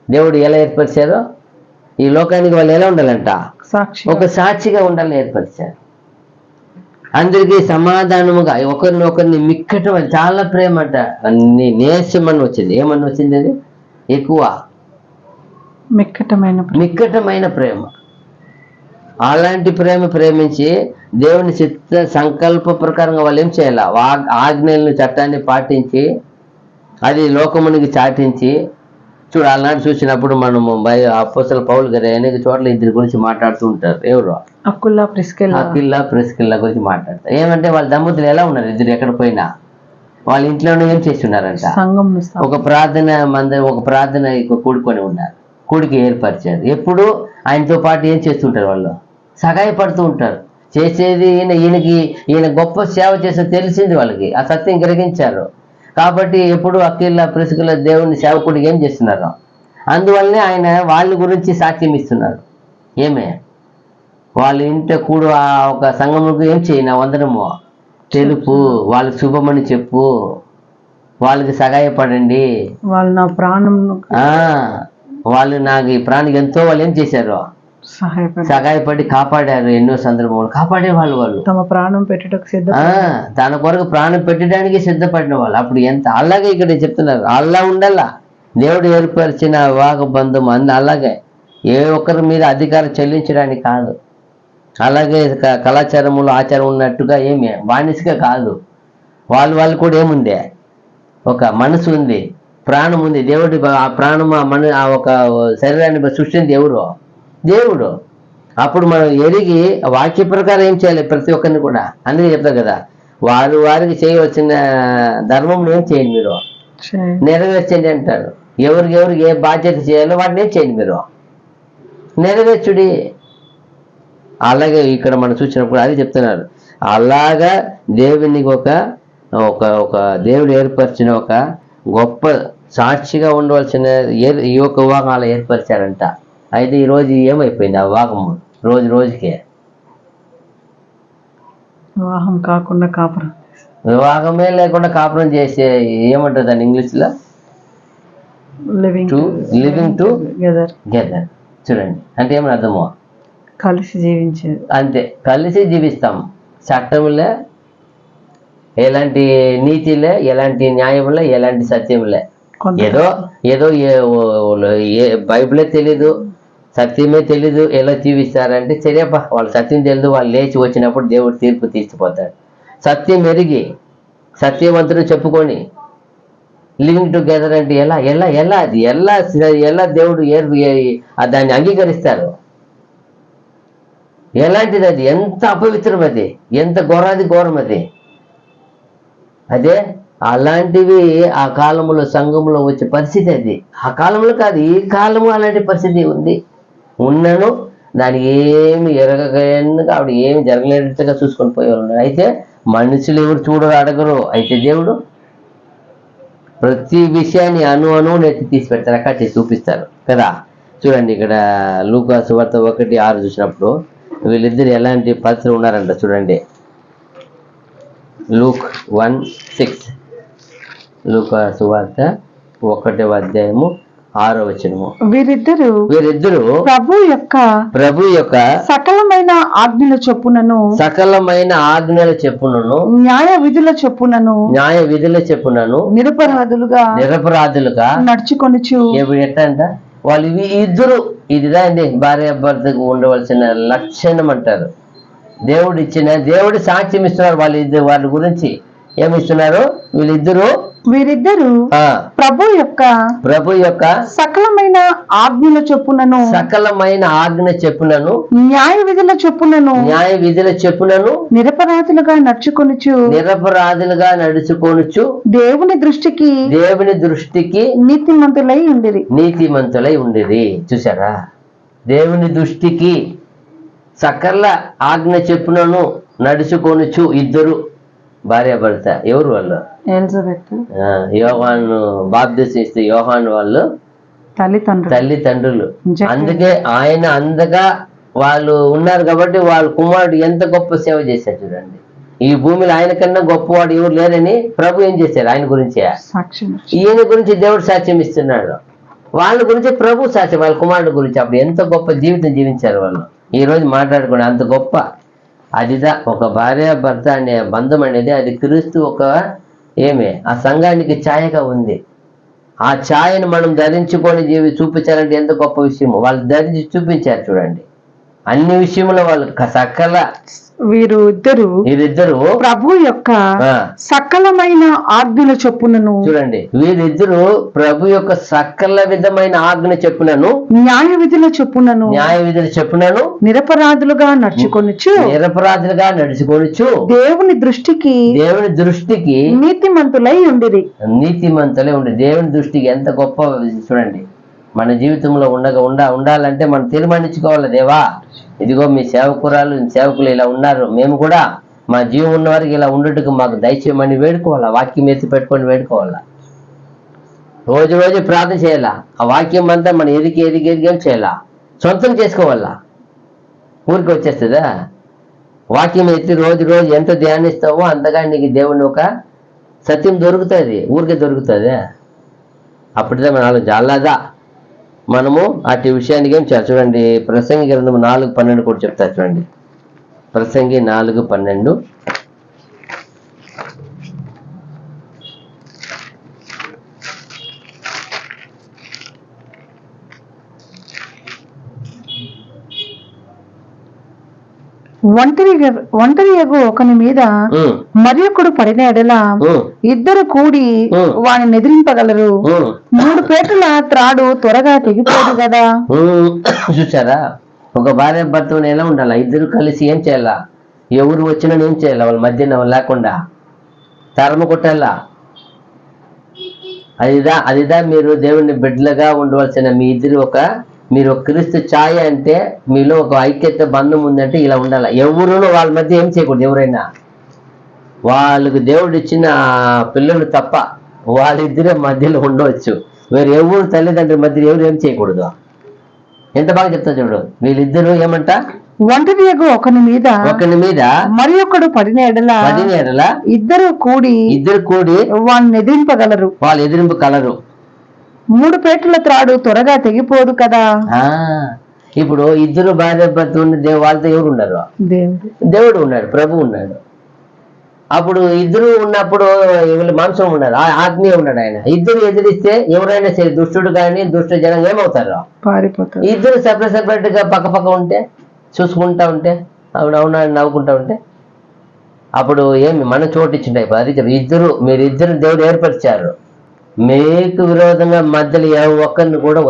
దేవుడు ఎలా ఏర్పరిచారో ఈ లోకానికి వాళ్ళు ఎలా ఉండాలంట? ఒక సాక్షిగా ఉండాలని ఏర్పరిచారు. అందరికీ సమాధానముగా ఒకరిని మిక్కటం, చాలా ప్రేమ అంట. అన్ని నేసమని వచ్చింది. ఏమని వచ్చింది? అది ఎక్కువ మిక్కటమైన ప్రేమ. అలాంటి ప్రేమించి దేవుని చిత్త సంకల్ప ప్రకారంగా వాళ్ళు ఏం చేయాల? ఆజ్ఞలను, చట్టాన్ని పాటించి అది లోకమునికి చాటించి. చూడు, అలాంటి చూసినప్పుడు మనము అపోస్తల పౌలు గారు అనేక చోట్ల ఇద్దరి గురించి మాట్లాడుతూ ఉంటారు. ఎవరు? అక్విలా ప్రిస్కిల్లా గురించి మాట్లాడతారు. ఏమంటే వాళ్ళ దంపతులు ఎలా ఉన్నారు? ఇద్దరు ఎక్కడ పోయినా వాళ్ళ ఇంట్లోనే ఏం చేస్తున్నారంట? ఒక ప్రార్థన కూడుకొని ఉన్నారు. కూడికి ఏర్పరిచారు. ఎప్పుడు ఆయనతో పాటు ఏం చేస్తుంటారు? వాళ్ళు సహాయపడుతూ ఉంటారు. చేసేది ఈయన గొప్ప సేవ చేసే తెలిసింది వాళ్ళకి. ఆ సత్యం గ్రహించారు కాబట్టి ఎప్పుడు అక్విలా ప్రిస్కిల్లా దేవుని సేవకుడికి ఏం చేస్తున్నారు? అందువల్లనే ఆయన వాళ్ళ గురించి సాక్ష్యం ఇస్తున్నారు. వాళ్ళ ఇంట కూడు ఒక సంఘముకు ఏం చేయను వందనము తెలుపు, వాళ్ళకి శుభమని చెప్పు, వాళ్ళకి సహాయపడండి. వాళ్ళు నాకు ఈ ప్రాణికి ఎంతో వాళ్ళు ఏం చేశారు? సహాయపడి కాపాడారు. ఎన్నో సందర్భాలు కాపాడే వాళ్ళు తమ ప్రాణం పెట్టడానికి తన కొరకు ప్రాణం పెట్టడానికి సిద్ధపడిన వాళ్ళు. అప్పుడు ఎంత అలాగే ఇక్కడ చెప్తున్నారు. అలా ఉండాలా దేవుడు ఏర్పరిచిన వివాహ బంధం అలాగే ఏ ఒక్కరి మీద అధికారం చెల్లించడానికి కాదు. అలాగే కళాచారములు ఆచారం ఉన్నట్టుగా ఏమి బానిసగా కాదు. వాళ్ళు కూడా ఏముంది, ఒక మనసు ఉంది, ప్రాణం ఉంది. దేవుడి ఆ ప్రాణం ఆ ఒక శరీరాన్ని సృష్టింది ఎవరు? దేవుడు. అప్పుడు మనం ఎరిగి వాక్య ప్రకారం ఏం చేయాలి ప్రతి ఒక్కరిని కూడా. అందుకే చెప్తారు కదా, వారికి చేయవలసిన ధర్మం ఏం చేయండి మీరు, నెరవేర్చండి అంటారు. ఎవరికి ఏ బాధ్యత చేయాలో వాటిని ఏం చేయండి మీరు, నెరవేర్చుడి. అలాగే ఇక్కడ మనం చూసినప్పుడు అది చెప్తున్నారు. అలాగా దేవునికి ఒక ఒక దేవుడు ఏర్పరిచిన ఒక గొప్ప సాక్షిగా ఉండవలసిన ఈ యొక్క వివాహం అలా ఏర్పరిచారంట. అయితే ఈరోజు ఏమైపోయింది ఆ వివాహము? రోజుకే వివాహం కాకుండా కాపురం, వివాహమే లేకుండా కాపురం చేసే, ఏమంటారు దాన్ని ఇంగ్లీష్లో, లివింగ్ టుగెదర్. చూడండి, అంటే ఏమని అర్థమో, కలిసి జీవించేది. అంతే, కలిసి జీవిస్తాం. చట్టంలే, ఎలాంటి నీతిలే, ఎలాంటి న్యాయంలే, ఎలాంటి సత్యంలే. ఏదో బైబిలే తెలీదు, సత్యమే తెలీదు, ఎలా జీవిస్తారంటే సరేపా, వాళ్ళు సత్యం తెలియదు. వాళ్ళు లేచి వచ్చినప్పుడు దేవుడు తీర్పు తీర్చిపోతాడు. సత్యం ఎరిగి సత్యవంతుడు చెప్పుకొని లివింగ్ టుగెదర్ అంటే అది ఎలా దేవుడు దాన్ని అంగీకరిస్తారు? ఎలాంటిది అది? ఎంత అపవిత్రం అది, ఎంత ఘోరం అది. అదే అలాంటివి ఆ కాలంలో సంఘంలో వచ్చే పరిస్థితి అది. ఆ కాలంలో కాదు, ఈ కాలము అలాంటి పరిస్థితి ఉంది. ఉన్నను దానికి ఏమి ఎరగక ఆవిడ ఏమి జరగలేనట్టుగా చూసుకొని పోయేవాళ్ళు. అయితే మనుషులు ఎవరు చూడరు, అడగరు. అయితే దేవుడు ప్రతి విషయాన్ని అణువును ఎత్తి తీసి పెడతారు, అక్కడ చేసి చూపిస్తారు కదా. చూడండి, ఇక్కడ లూకా సువార్త 1:6 చూసినప్పుడు వీళ్ళిద్దరు ఎలాంటి పరిస్థితులు ఉన్నారంట. చూడండి, Luke 1:6, లూకా సువార్త 1:6. వీరిద్దరు ప్రభు యొక్క సకలమైన ఆజ్ఞల చెప్పునను న్యాయ విధుల చెప్పునను నిరపరాధులుగా నడుచుకొనుచు. ఎట్టంట వాళ్ళు ఇద్దరు, ఇదిదా అండి భార్య భర్తకు ఉండవలసిన లక్షణం అంటారు. దేవుడి సాక్ష్యం ఇస్తున్నారు వాళ్ళ గురించి. ఏమిస్తున్నారు? వీరిద్దరు ప్రభు యొక్క సకలమైన ఆజ్ఞ చెప్పునను న్యాయ విధుల చెప్పునను నిరపరాధులుగా నడుచుకొనుచు దేవుని దృష్టికి నీతిమంతులై ఉండిరి. చూసారా, దేవుని దృష్టికి సకల ఆజ్ఞ చెప్పునను నడుచుకొనుచు ఇద్దరు భార్యాభర్త. ఎవరు వాళ్ళు? యోహాను బాప్తిసం ఇస్తే యోహాను వాళ్ళు తల్లిదండ్రులు. అందుకే ఆయన అందగా వాళ్ళు ఉన్నారు కాబట్టి వాళ్ళ కుమారుడు ఎంత గొప్ప సేవ చేశారు. చూడండి, ఈ భూమిలో ఆయన కన్నా గొప్పవాడు ఎవరు లేరని ప్రభు ఏం చేశారు? ఆయన గురించి, ఈయన గురించి దేవుడు సాక్ష్యం ఇస్తున్నాడు. వాళ్ళ గురించి ప్రభు సాక్ష్యం, వాళ్ళ కుమారుడు గురించి. అప్పుడు ఎంత గొప్ప జీవితం జీవించారు వాళ్ళు. ఈ రోజు మాట్లాడుకునే అంత గొప్ప అదిదా ఒక భార్య భర్త అనే బంధం అనేది. అది క్రీస్తు ఆ సంఘానికి ఛాయగా ఉంది. ఆ ఛాయను మనం ధరించుకొని చూపించాలంటే ఎంత గొప్ప విషయము. వాళ్ళు ధరించి చూపించారు. చూడండి, అన్ని విషయంలో వాళ్ళు సకల వీరిద్దరు ప్రభు యొక్క సకలమైన ఆజ్ఞల చెప్పునను. చూడండి, వీరిద్దరు ప్రభు యొక్క సకల విధమైన ఆజ్ఞ చెప్పునను న్యాయ విధుల చెప్పునను నిరపరాధులుగా నడుచుకొనుచు దేవుని దృష్టికి నీతిమంతులై ఉండిరి. దేవుని దృష్టికి ఎంత గొప్ప. చూడండి, మన జీవితంలో ఉండాలంటే మనం తీర్మానించుకోవాలి. దేవా, ఇదిగో మీ సేవకులు ఇలా ఉన్నారు, మేము కూడా మా జీవం ఉన్న వారికి ఇలా ఉండటకు మాకు దయచేయమని వేడుకోవాలా. వాక్యం ఎత్తి పెట్టుకొని వేడుకోవాలా. రోజు ప్రార్థన చేయాలా. ఆ వాక్యం అంతా మనం ఎదిగేం చేయాలా, సొంతం చేసుకోవాలా. ఊరికి వచ్చేస్తుందా? వాక్యం ఎత్తి రోజు ఎంత ధ్యానిస్తావో అంతగా నీకు దేవుని ఒక సత్యం దొరుకుతుంది. ఊరికే దొరుకుతుంది. అప్పటిదే మన ఆలోచన. అలాదా మనము అటు విషయానికి ఏం చేయాలి? చూడండి, ప్రసంగి గ్రంథం 4:12 కూడా చెప్తారు. చూడండి, ప్రసంగి 4:12. ఒంటరి ఎగు ఒకని మీద మరి ఒకడు పడిన ఎడల ఇద్దరు కూడి వాని ఎదిరింపగలరు. 3 పేటల త్రాడు త్వరగా తెగిపోదు కదా. చూసారా, ఒక భార్య భర్తను ఎలా ఉండాలా? ఇద్దరు కలిసి ఏం చేయాలా? ఎవరు వచ్చినా ఏం చేయాలా? వాళ్ళ మధ్యన లేకుండా తరము కొట్టాలా. అదిదా మీరు దేవుని బిడ్డలుగా ఉండవలసిన మీరు ఒక క్రీస్తు ఛాయ అంటే మీలో ఒక ఐక్యత బంధం ఉందంటే ఇలా ఉండాలి. ఎవరు వాళ్ళ మధ్య ఏం చేయకూడదు. ఎవరైనా వాళ్ళకు దేవుడు ఇచ్చిన పిల్లలు తప్ప వాళ్ళిద్దరే మధ్యలో ఉండవచ్చు. వేరు ఎవరు తల్లిదండ్రుల మధ్య ఎవరు ఏం చేయకూడదు. ఎంత బాగా చెప్తా చూడు. వీళ్ళిద్దరూ ఏమంట, ఒంటరి ఎగు ఒకని మీద మరి ఒకడు పడిన ఎడల ఇద్దరు కూడి వాడిని ఎదిరింపగలరు. వాళ్ళు ఎదిరింపగలరు. 3 పేటల త్రాడు త్వరగా తెగిపోదు కదా. ఇప్పుడు ఇద్దరు భార్య భర్త ఉండి వాళ్ళతో ఎవరు ఉన్నారు? దేవుడు ఉన్నాడు, ప్రభు ఉన్నాడు. అప్పుడు ఇద్దరు ఉన్నప్పుడు వీళ్ళు మాంసం ఉన్నారు, ఆత్మీయ ఉన్నాడు. ఆయన ఇద్దరు ఎదిరిస్తే ఎవరైనా సరే దుష్టుడు కానీ దుష్ట జనం ఏమవుతారు? పారిపోతారు. ఇద్దరు సెపరేట్ గా పక్క ఉంటే చూసుకుంటా ఉంటే అవునా నవ్వుకుంటా ఉంటే అప్పుడు ఏమి మన చోటు ఇచ్చింటాయి. అది మీరిద్దరు దేవుడు ఏర్పరిచారు. మీకు విరోధంగా మధ్యలో ఏ ఒక్కరిని కూడా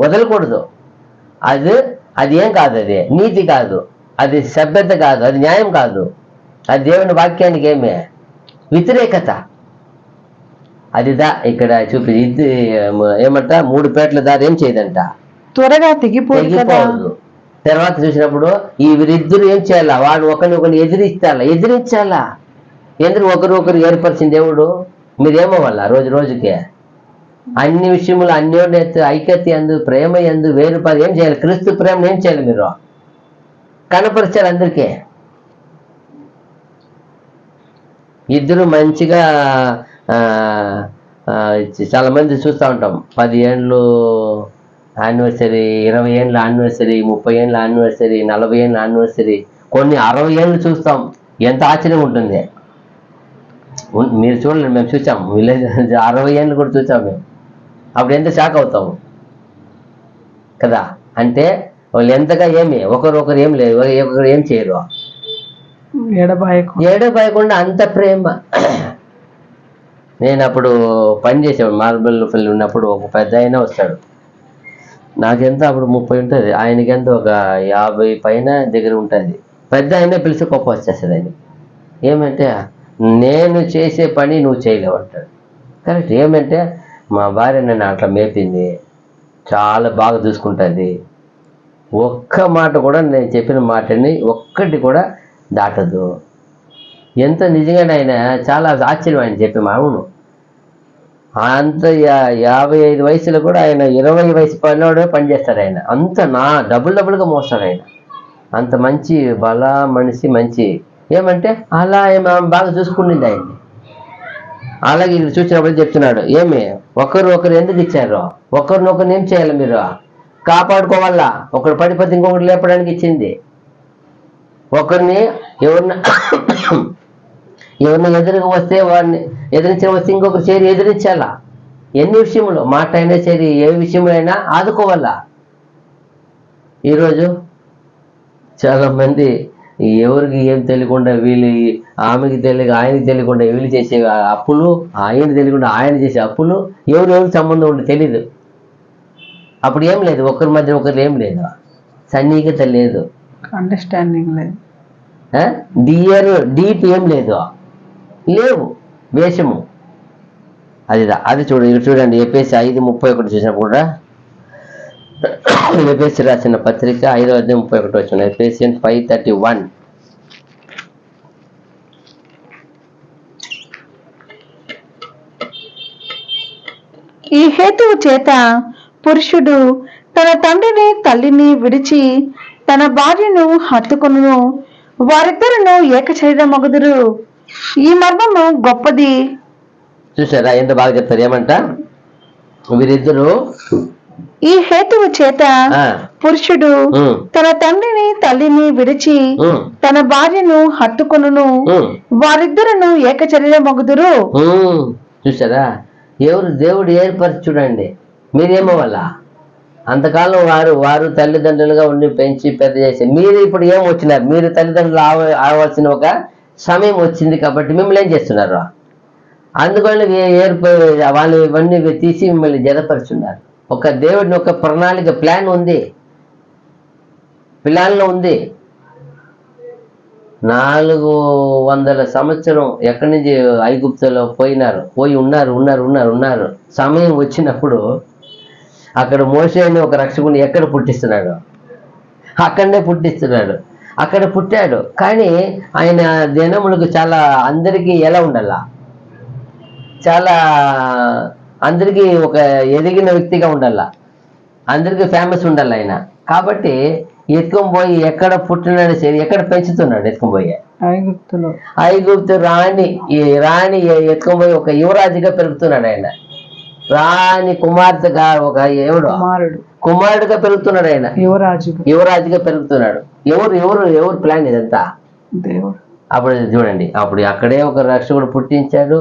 వదలకూడదు. అది ఏం కాదు, అది నీతి కాదు, అది సభ్యత కాదు, అది న్యాయం కాదు, అది దేవుని వాక్యానికి ఏమే వ్యతిరేకత. అదిదా ఇక్కడ చూపి ఇది ఏమంట, 3 పేటల దారి ఏం చేయదంట, త్వరగా తెగిపోదు. తర్వాత చూసినప్పుడు వీరిద్దరు ఏం చేయాలా? వాడు ఒకరిని ఎదిరించాలా. ఎందుకు ఒకరు ఏర్పరిచిన దేవుడు మీరేమవ్వాలా? రోజుకే అన్ని విషయములు అన్యోన్యత ఐక్యత ఎందు ప్రేమ ఎందు వేరుపరి ఏం చేయాలి? క్రీస్తు ప్రేమను ఏం చేయాలి? మీరు కనపరిచారు అందరికీ. ఇద్దరు మంచిగా చాలా మంది చూస్తూ ఉంటాం. 10 ఏళ్ళు యానివర్సరీ, 20 ఏళ్ళ యానివర్సరీ, 30 ఏళ్ళ యానివర్సరీ, 40 ఏళ్ళ యానివర్సరీ, కొన్ని 60 ఏళ్ళు చూస్తాం. ఎంత ఆశ్చర్యం ఉంటుంది. మీరు చూడండి, మేము చూసాము విలేజ్ 60 ఏళ్ళు కూడా చూసాము మేము. అప్పుడు ఎంత షాక్ అవుతాము కదా. అంటే వాళ్ళు ఎంతగా ఒకరు ఏం లేదు, ఒకరు ఏం చేయరు, ఎడబాయకుండా అంత ప్రేమ. నేను అప్పుడు పని చేసేవాడు మార్బల్ ఫిల్ ఉన్నప్పుడు. ఒక పెద్ద ఆయన వస్తాడు, నాకెంత అప్పుడు 30 ఉంటుంది, ఆయనకెంత ఒక 50 పైన దగ్గర ఉంటుంది. పెద్ద ఆయన పిలిచి కోపం వచ్చేస్తుంది. ఆయన ఏమంటే, నేను చేసే పని నువ్వు చేయలేవు అంటాడు. కరెక్ట్. ఏమంటే, మా భార్య నన్ను అట్లా మేపింది, చాలా బాగా చూసుకుంటుంది, ఒక్క మాట కూడా నేను చెప్పిన మాటని ఒక్కటి కూడా దాటదు. ఎంత నిజంగానే ఆయన చాలా ఆశ్చర్యం ఆయన చెప్పి. అవును, అంత 55 వయసులో కూడా ఆయన 20 వయసు పనివాడే పనిచేస్తాడు. ఆయన అంత డబుల్గా మోస్తాడు. ఆయన అంత మంచి బల మనిషి, మంచి ఏమంటే అలా బాగా చూసుకుంటుంది ఆయన్ని. అలాగే ఇక్కడ చూసినప్పుడు చెప్తున్నాడు, ఒకరు ఎందుకు ఇచ్చారు? ఒకరినొకరిని ఏం చేయాలి? మీరు కాపాడుకోవాలా. ఒకరు పడిపోతే ఇంకొకటి లేపడానికి ఇచ్చింది. ఒకరిని ఎవరిని ఎదురుగా వస్తే వాడిని వస్తే ఇంకొకరు చేరి ఎదిరించాలా. ఎన్ని విషయంలో మాట అయినా సరే, ఏ విషయంలో అయినా ఆదుకోవాలా. ఈరోజు చాలా మంది ఎవరికి ఏం తెలియకుండా ఆమెకి తెలియక ఆయనకి తెలియకుండా వీళ్ళు చేసే అప్పులు, ఆయన తెలియకుండా ఆయన చేసే అప్పులు, ఎవరికి సంబంధం ఉండి తెలీదు. అప్పుడు ఏం లేదు, ఒకరి మధ్య ఒకరు ఏం లేదు, సన్నిహిత లేదు, అండర్స్టాండింగ్ లేదు, డీప్ ఏం లేవు వేషము. అది చూడండి ఎఫెసీ 5:31 చూసినప్పుడు కూడా, ఎఫెసీ రాసిన పత్రిక 5:31 వచ్చిన ఎఫెసియన్స్ 5:31. ఈ హేతువు చేత పురుషుడు తన తండ్రిని తల్లిని విడిచి తన భార్యను హత్తుకొనును, వారిద్దరును ఏక శరీరమగుదురు. ఈ మర్మము గొప్పది. చూసారా ఎంత బాగా చెప్తారు. ఏమంట, వీరిద్దరు ఈ హేతువు చేత పురుషుడు తన తండ్రిని తల్లిని విడిచి తన భార్యను హత్తుకొనును, వారిద్దరును ఏక శరీరమగుదురు. చూసారా, ఎవరు దేవుడు ఏర్పరిచి చూడండి. మీరేమో వల్ల అంతకాలం వారు తల్లిదండ్రులుగా ఉండి పెంచి పెద్ద చేసి మీరు ఇప్పుడు ఏం వచ్చినారు, మీరు తల్లిదండ్రులు ఆవాల్సిన ఒక సమయం వచ్చింది కాబట్టి మిమ్మల్ని ఏం చేస్తున్నారు, అందుకని వాళ్ళు ఇవన్నీ తీసి మిమ్మల్ని జతపరుచున్నారు. ఒక దేవుడిని ఒక ప్రణాళిక ప్లాన్ ఉంది, ప్లాన్లో ఉంది. 400 సంవత్సరం ఎక్కడి నుంచి ఐగుప్తులో పోయి ఉన్నారు. సమయం వచ్చినప్పుడు అక్కడ మోషే అని ఒక రక్షకుని ఎక్కడ పుట్టిస్తున్నాడు, అక్కడనే పుట్టిస్తున్నాడు. అక్కడ పుట్టాడు, కానీ ఆయన దినములకు చాలా అందరికీ ఎలా ఉండాలా, చాలా అందరికీ ఒక ఎదిగిన వ్యక్తిగా ఉండాలా, అందరికీ ఫేమస్ ఉండాలి ఆయన. కాబట్టి ఎత్తుకొని పోయి ఎక్కడ పుట్టినాడు సరే, ఎక్కడ పెంచుతున్నాడు ఎత్తుకొని పోయి ఐగుప్తు రాణి ఎత్తుకొని పోయి ఒక యువరాజుగా పెరుగుతున్నాడు ఆయన. రాణి కుమార్తెగా ఒక కుమారుడుగా పెరుగుతున్నాడు ఆయన, యువరాజుగా పెరుగుతున్నాడు. ఎవరు ప్లాన్ ఇదంతా? దేవుడు. అప్పుడు చూడండి, అప్పుడు అక్కడే ఒక రక్షకుడు పుట్టించాడు.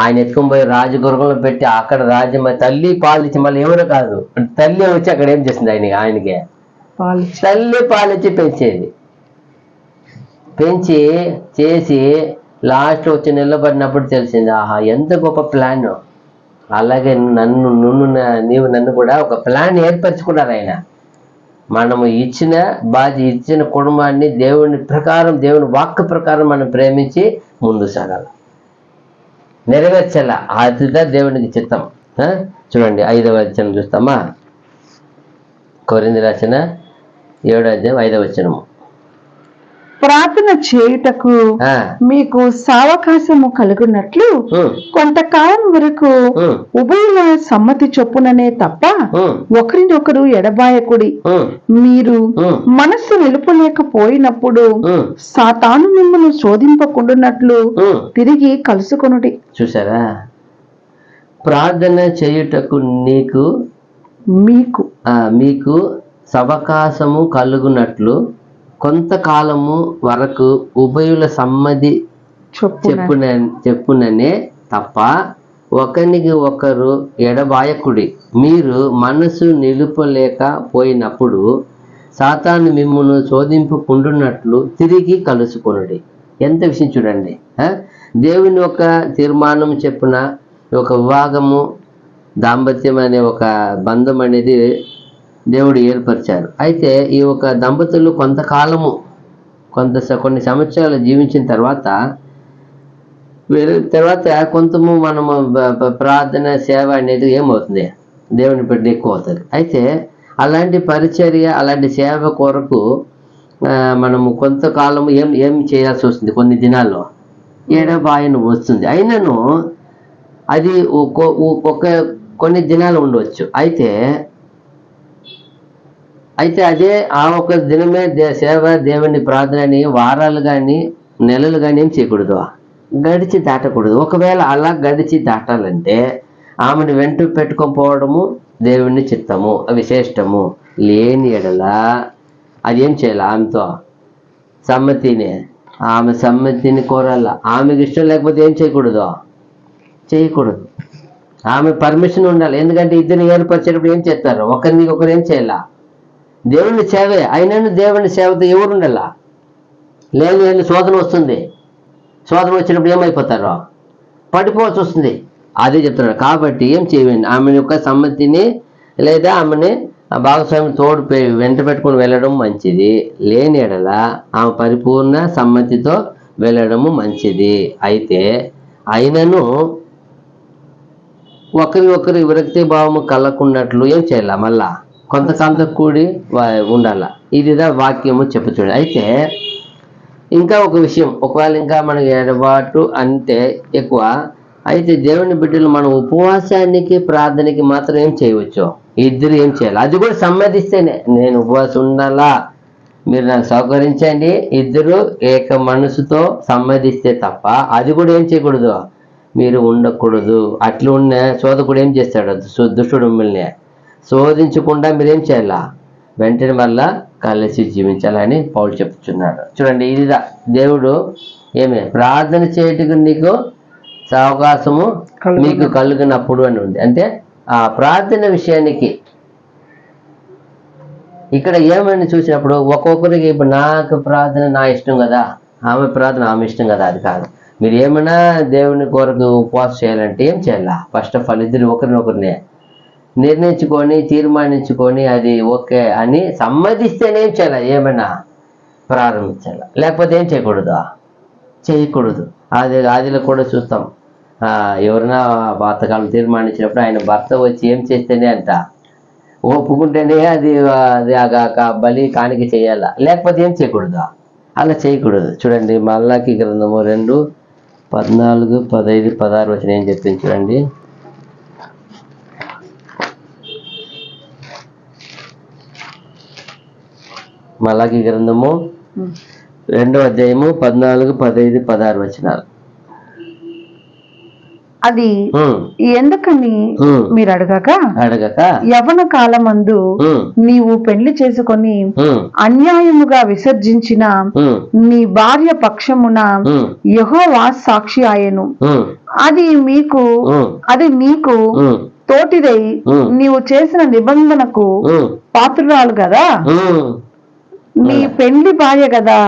ఆయన ఎత్తుకొని పోయి రాజగురుకులను పెట్టి అక్కడ రాజ్యం తల్లి పాలిచ్చి, మళ్ళీ ఎవరు కాదు తల్లి వచ్చి అక్కడ ఏం చేసింది ఆయనకి తల్లి పాలిచ్చి పెంచి చేసి లాస్ట్ వచ్చి నిలబడినప్పుడు తెలిసింది, ఆహా ఎంత గొప్ప ప్లాన్. అలాగే నీవు నన్ను కూడా ఒక ప్లాన్ ఏర్పరచుకున్నారు ఆయన. మనము ఇచ్చిన కుటుంబాన్ని దేవుని వాక్కు ప్రకారం మనం ప్రేమించి ముందు సాగాలి, నెరవేర్చాల. అదిగా దేవునికి చిత్తం. చూడండి 5వ వచనం చూస్తామా, కొరింథీ రాసిన 7వ అధ్యాయం 5వ వచనము. ప్రార్థన చేయుటకు మీకు సావకాశము కలుగునట్లు కొంతకాలం వరకు ఉభయుల సమ్మతి చొప్పుననే తప్ప ఒకరినొకరు ఎడబాయకుడి. మీరు మనస్సు నిలుపలేకపోయినప్పుడు సాతాను మిమ్మల్ని శోధింపకుండునట్లు తిరిగి కలుసుకొనుడి. చూసారా, ప్రార్థన చేయుటకు మీకు సవకాశము కలుగునట్లు కొంతకాలము వరకు ఉభయుల సమ్మతి చెప్పుననే తప్ప ఒకరికి ఒకరు ఎడబాయకుడి. మీరు మనసు నిలుపలేకపోయినప్పుడు సాతాను మిమ్మును శోధింపుకుంటున్నట్లు తిరిగి కలుసుకొనుడి. ఎంత విషయం చూడండి. దేవుని ఒక తీర్మానం చెప్పున ఒక వివాహము, దాంపత్యం అనే ఒక బంధం అనేది దేవుడు ఏర్పరిచారు. అయితే ఈ ఒక దంపతులు కొంతకాలము కొన్ని సంవత్సరాలు జీవించిన తర్వాత కొంతము మనము ప్రార్థన సేవ అనేది ఏమవుతుంది, దేవుని బిడ్డ ఎక్కువ అవుతుంది. అయితే అలాంటి పరిచర్య, అలాంటి సేవ కొరకు మనము కొంతకాలము ఏం చేయాల్సి వస్తుంది. కొన్ని దినాల్లో ఎడబాయను వస్తుంది. అయినను అది కొన్ని దినాలు ఉండవచ్చు. అయితే అదే ఆ ఒక దినమే సేవ, దేవుని ప్రార్థనని వారాలు కానీ నెలలు కానీ ఏం చేయకూడదు, గడిచి దాటకూడదు. ఒకవేళ అలా గడిచి దాటాలంటే ఆమెను వెంట పెట్టుకోపోవడము దేవుని చిత్తము, విశేషము. లేని ఎడల అది ఏం చేయాలి, ఆమెతో ఆమె సమ్మతిని కోరాల. ఆమెకి ఇష్టం లేకపోతే ఏం చేయకూడదు. ఆమె పర్మిషన్ ఉండాలి. ఎందుకంటే ఇద్దరు ఏర్పరిచేటప్పుడు ఏం చేస్తారు, ఒకరికి ఒకరు ఏం చేయాల, దేవుని సేవే. అయినను దేవుని సేవతో ఎవరు ఉండాలా, లేని శోధన వస్తుంది. శోధన వచ్చినప్పుడు ఏమైపోతారో పడిపోవాల్సి వస్తుంది. అదే చెప్తున్నాడు. కాబట్టి ఏం చేయండి, ఆమె యొక్క సమ్మతిని లేదా ఆమెని భాగస్వామి వెంట పెట్టుకుని వెళ్ళడం మంచిది. లేని ఎడల ఆమె పరిపూర్ణ సమ్మతితో వెళ్ళడము మంచిది. అయితే అయినను ఒకరి విరక్తి భావము కలగకున్నట్లు ఏం చేయాల, మళ్ళా కొంతకాలంతో కూడి ఉండాల. ఇదిదా వాక్యము చెప్పుతుంది. అయితే ఇంకా ఒక విషయం, ఒకవేళ ఇంకా మనకి ఎడబాటు అంటే ఎక్కువ అయితే దేవుని బిడ్డలు మనం ఉపవాసానికి ప్రార్థనకి మాత్రం ఏం చేయవచ్చు, ఇద్దరు ఏం చేయాలి. అది కూడా సమ్మతిస్తేనే, నేను ఉపవాసం ఉండాలా, మీరు నాకు సహకరించండి, ఇద్దరు ఏక మనసుతో సమ్మతిస్తే తప్ప అది కూడా ఏం చేయకూడదు, మీరు ఉండకూడదు. అట్లా ఉన్న శోధకుడు ఏం చేస్తాడు, దుష్టుడు మిమ్మల్ని శోధించకుండా మీరేం చేయాలా, వెంటనే మళ్ళా కలిసి జీవించాలని పౌలు చెప్తున్నాడు. చూడండి, ఇదిదా దేవుడు ప్రార్థన చేయటకు నీకు అవకాశము మీకు కలుగునప్పుడు అని ఉంది. అంటే ఆ ప్రార్థన విషయానికి ఇక్కడ ఏమని చూసినప్పుడు ఒక్కొక్కరికి ఇప్పుడు నాకు ప్రార్థన నా ఇష్టం కదా, ఆమె ప్రార్థన ఆమె ఇష్టం కదా, అది కాదు. మీరు ఏమైనా దేవుని కొరకు ఉపవాసం చేయాలంటే ఏం చేయాలా? ఫస్ట్ ఆఫ్ ఆల్ ఇద్దరు ఒకరినొకరినే నిర్ణయించుకొని తీర్మానించుకొని అది ఓకే అని సమ్మతిస్తేనేం చేయాలి, ఏమైనా ప్రారంభించాలి. లేకపోతే ఏం చేయకూడదు. ఆదిలో కూడా చూస్తాం, ఎవరైనా భర్తకాలం తీర్మానించినప్పుడు ఆయన భర్త వచ్చి ఏం చేస్తేనే అంట ఒప్పుకుంటేనే అది బలి కాணிక చేయాల, లేకపోతే ఏం చేయకూడదు, అలా చేయకూడదు. చూడండి మల్లాకి గ్రంథము 2:14, 15, 16 వచ్చిన ఏం చెప్పింది చూడండి. మల్లాకి గ్రంథము 2వ అధ్యాయము 14, 15, 16 వచనాలు. అది ఎందుకని మీరు అడగక యవన కాలమందు నీవు పెళ్లి చేసుకొని అన్యాయముగా విసర్జించిన నీ భార్య పక్షమున యెహోవా సాక్షి ఆయను. అది నీకు తోటిదై నీవు చేసిన నిబంధనకు పాత్రురాలు కదా, నీ పెళ్లి భార్య కదా.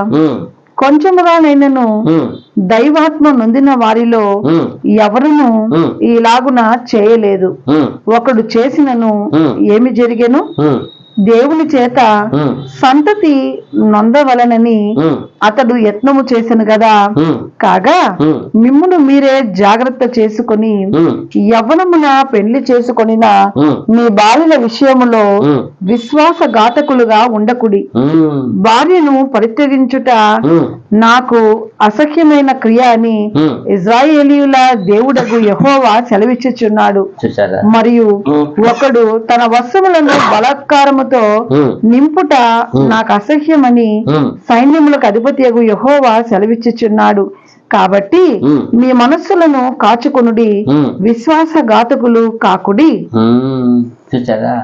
కొంచెముగానైనను దైవాత్మ నొందిన వారిలో ఎవరును ఇలాగున చేయలేదు. ఒకడు చేసినను ఏమి జరిగెను? దేవుని చేత సంతతి నొందవలనని అతడు యత్నము చేసెను గదా. కాగా మిమ్మును మీరే జాగ్రత్త చేసుకొని యవ్వనమున పెళ్లి చేసుకొనిన మీ భార్యల విషయములో విశ్వాసఘాతకులుగా ఉండకుడి. భార్యను పరిత్యజించుట నాకు అసహ్యమైన క్రియ అని ఇశ్రాయేలీయుల దేవుడగు యెహోవా సెలవిచ్చుచున్నాడు. మరియు ఒకడు తన వస్త్రములను బలాత్కారముతో నింపుట నాకు అసహ్యమని సైన్యములకు అధిపతియగు యెహోవా సెలవిచ్చుచున్నాడు. కాబట్టి మీ మనస్సులను కాచుకొనుడి, విశ్వాసఘాతకులు కాకుడి. చూచారా,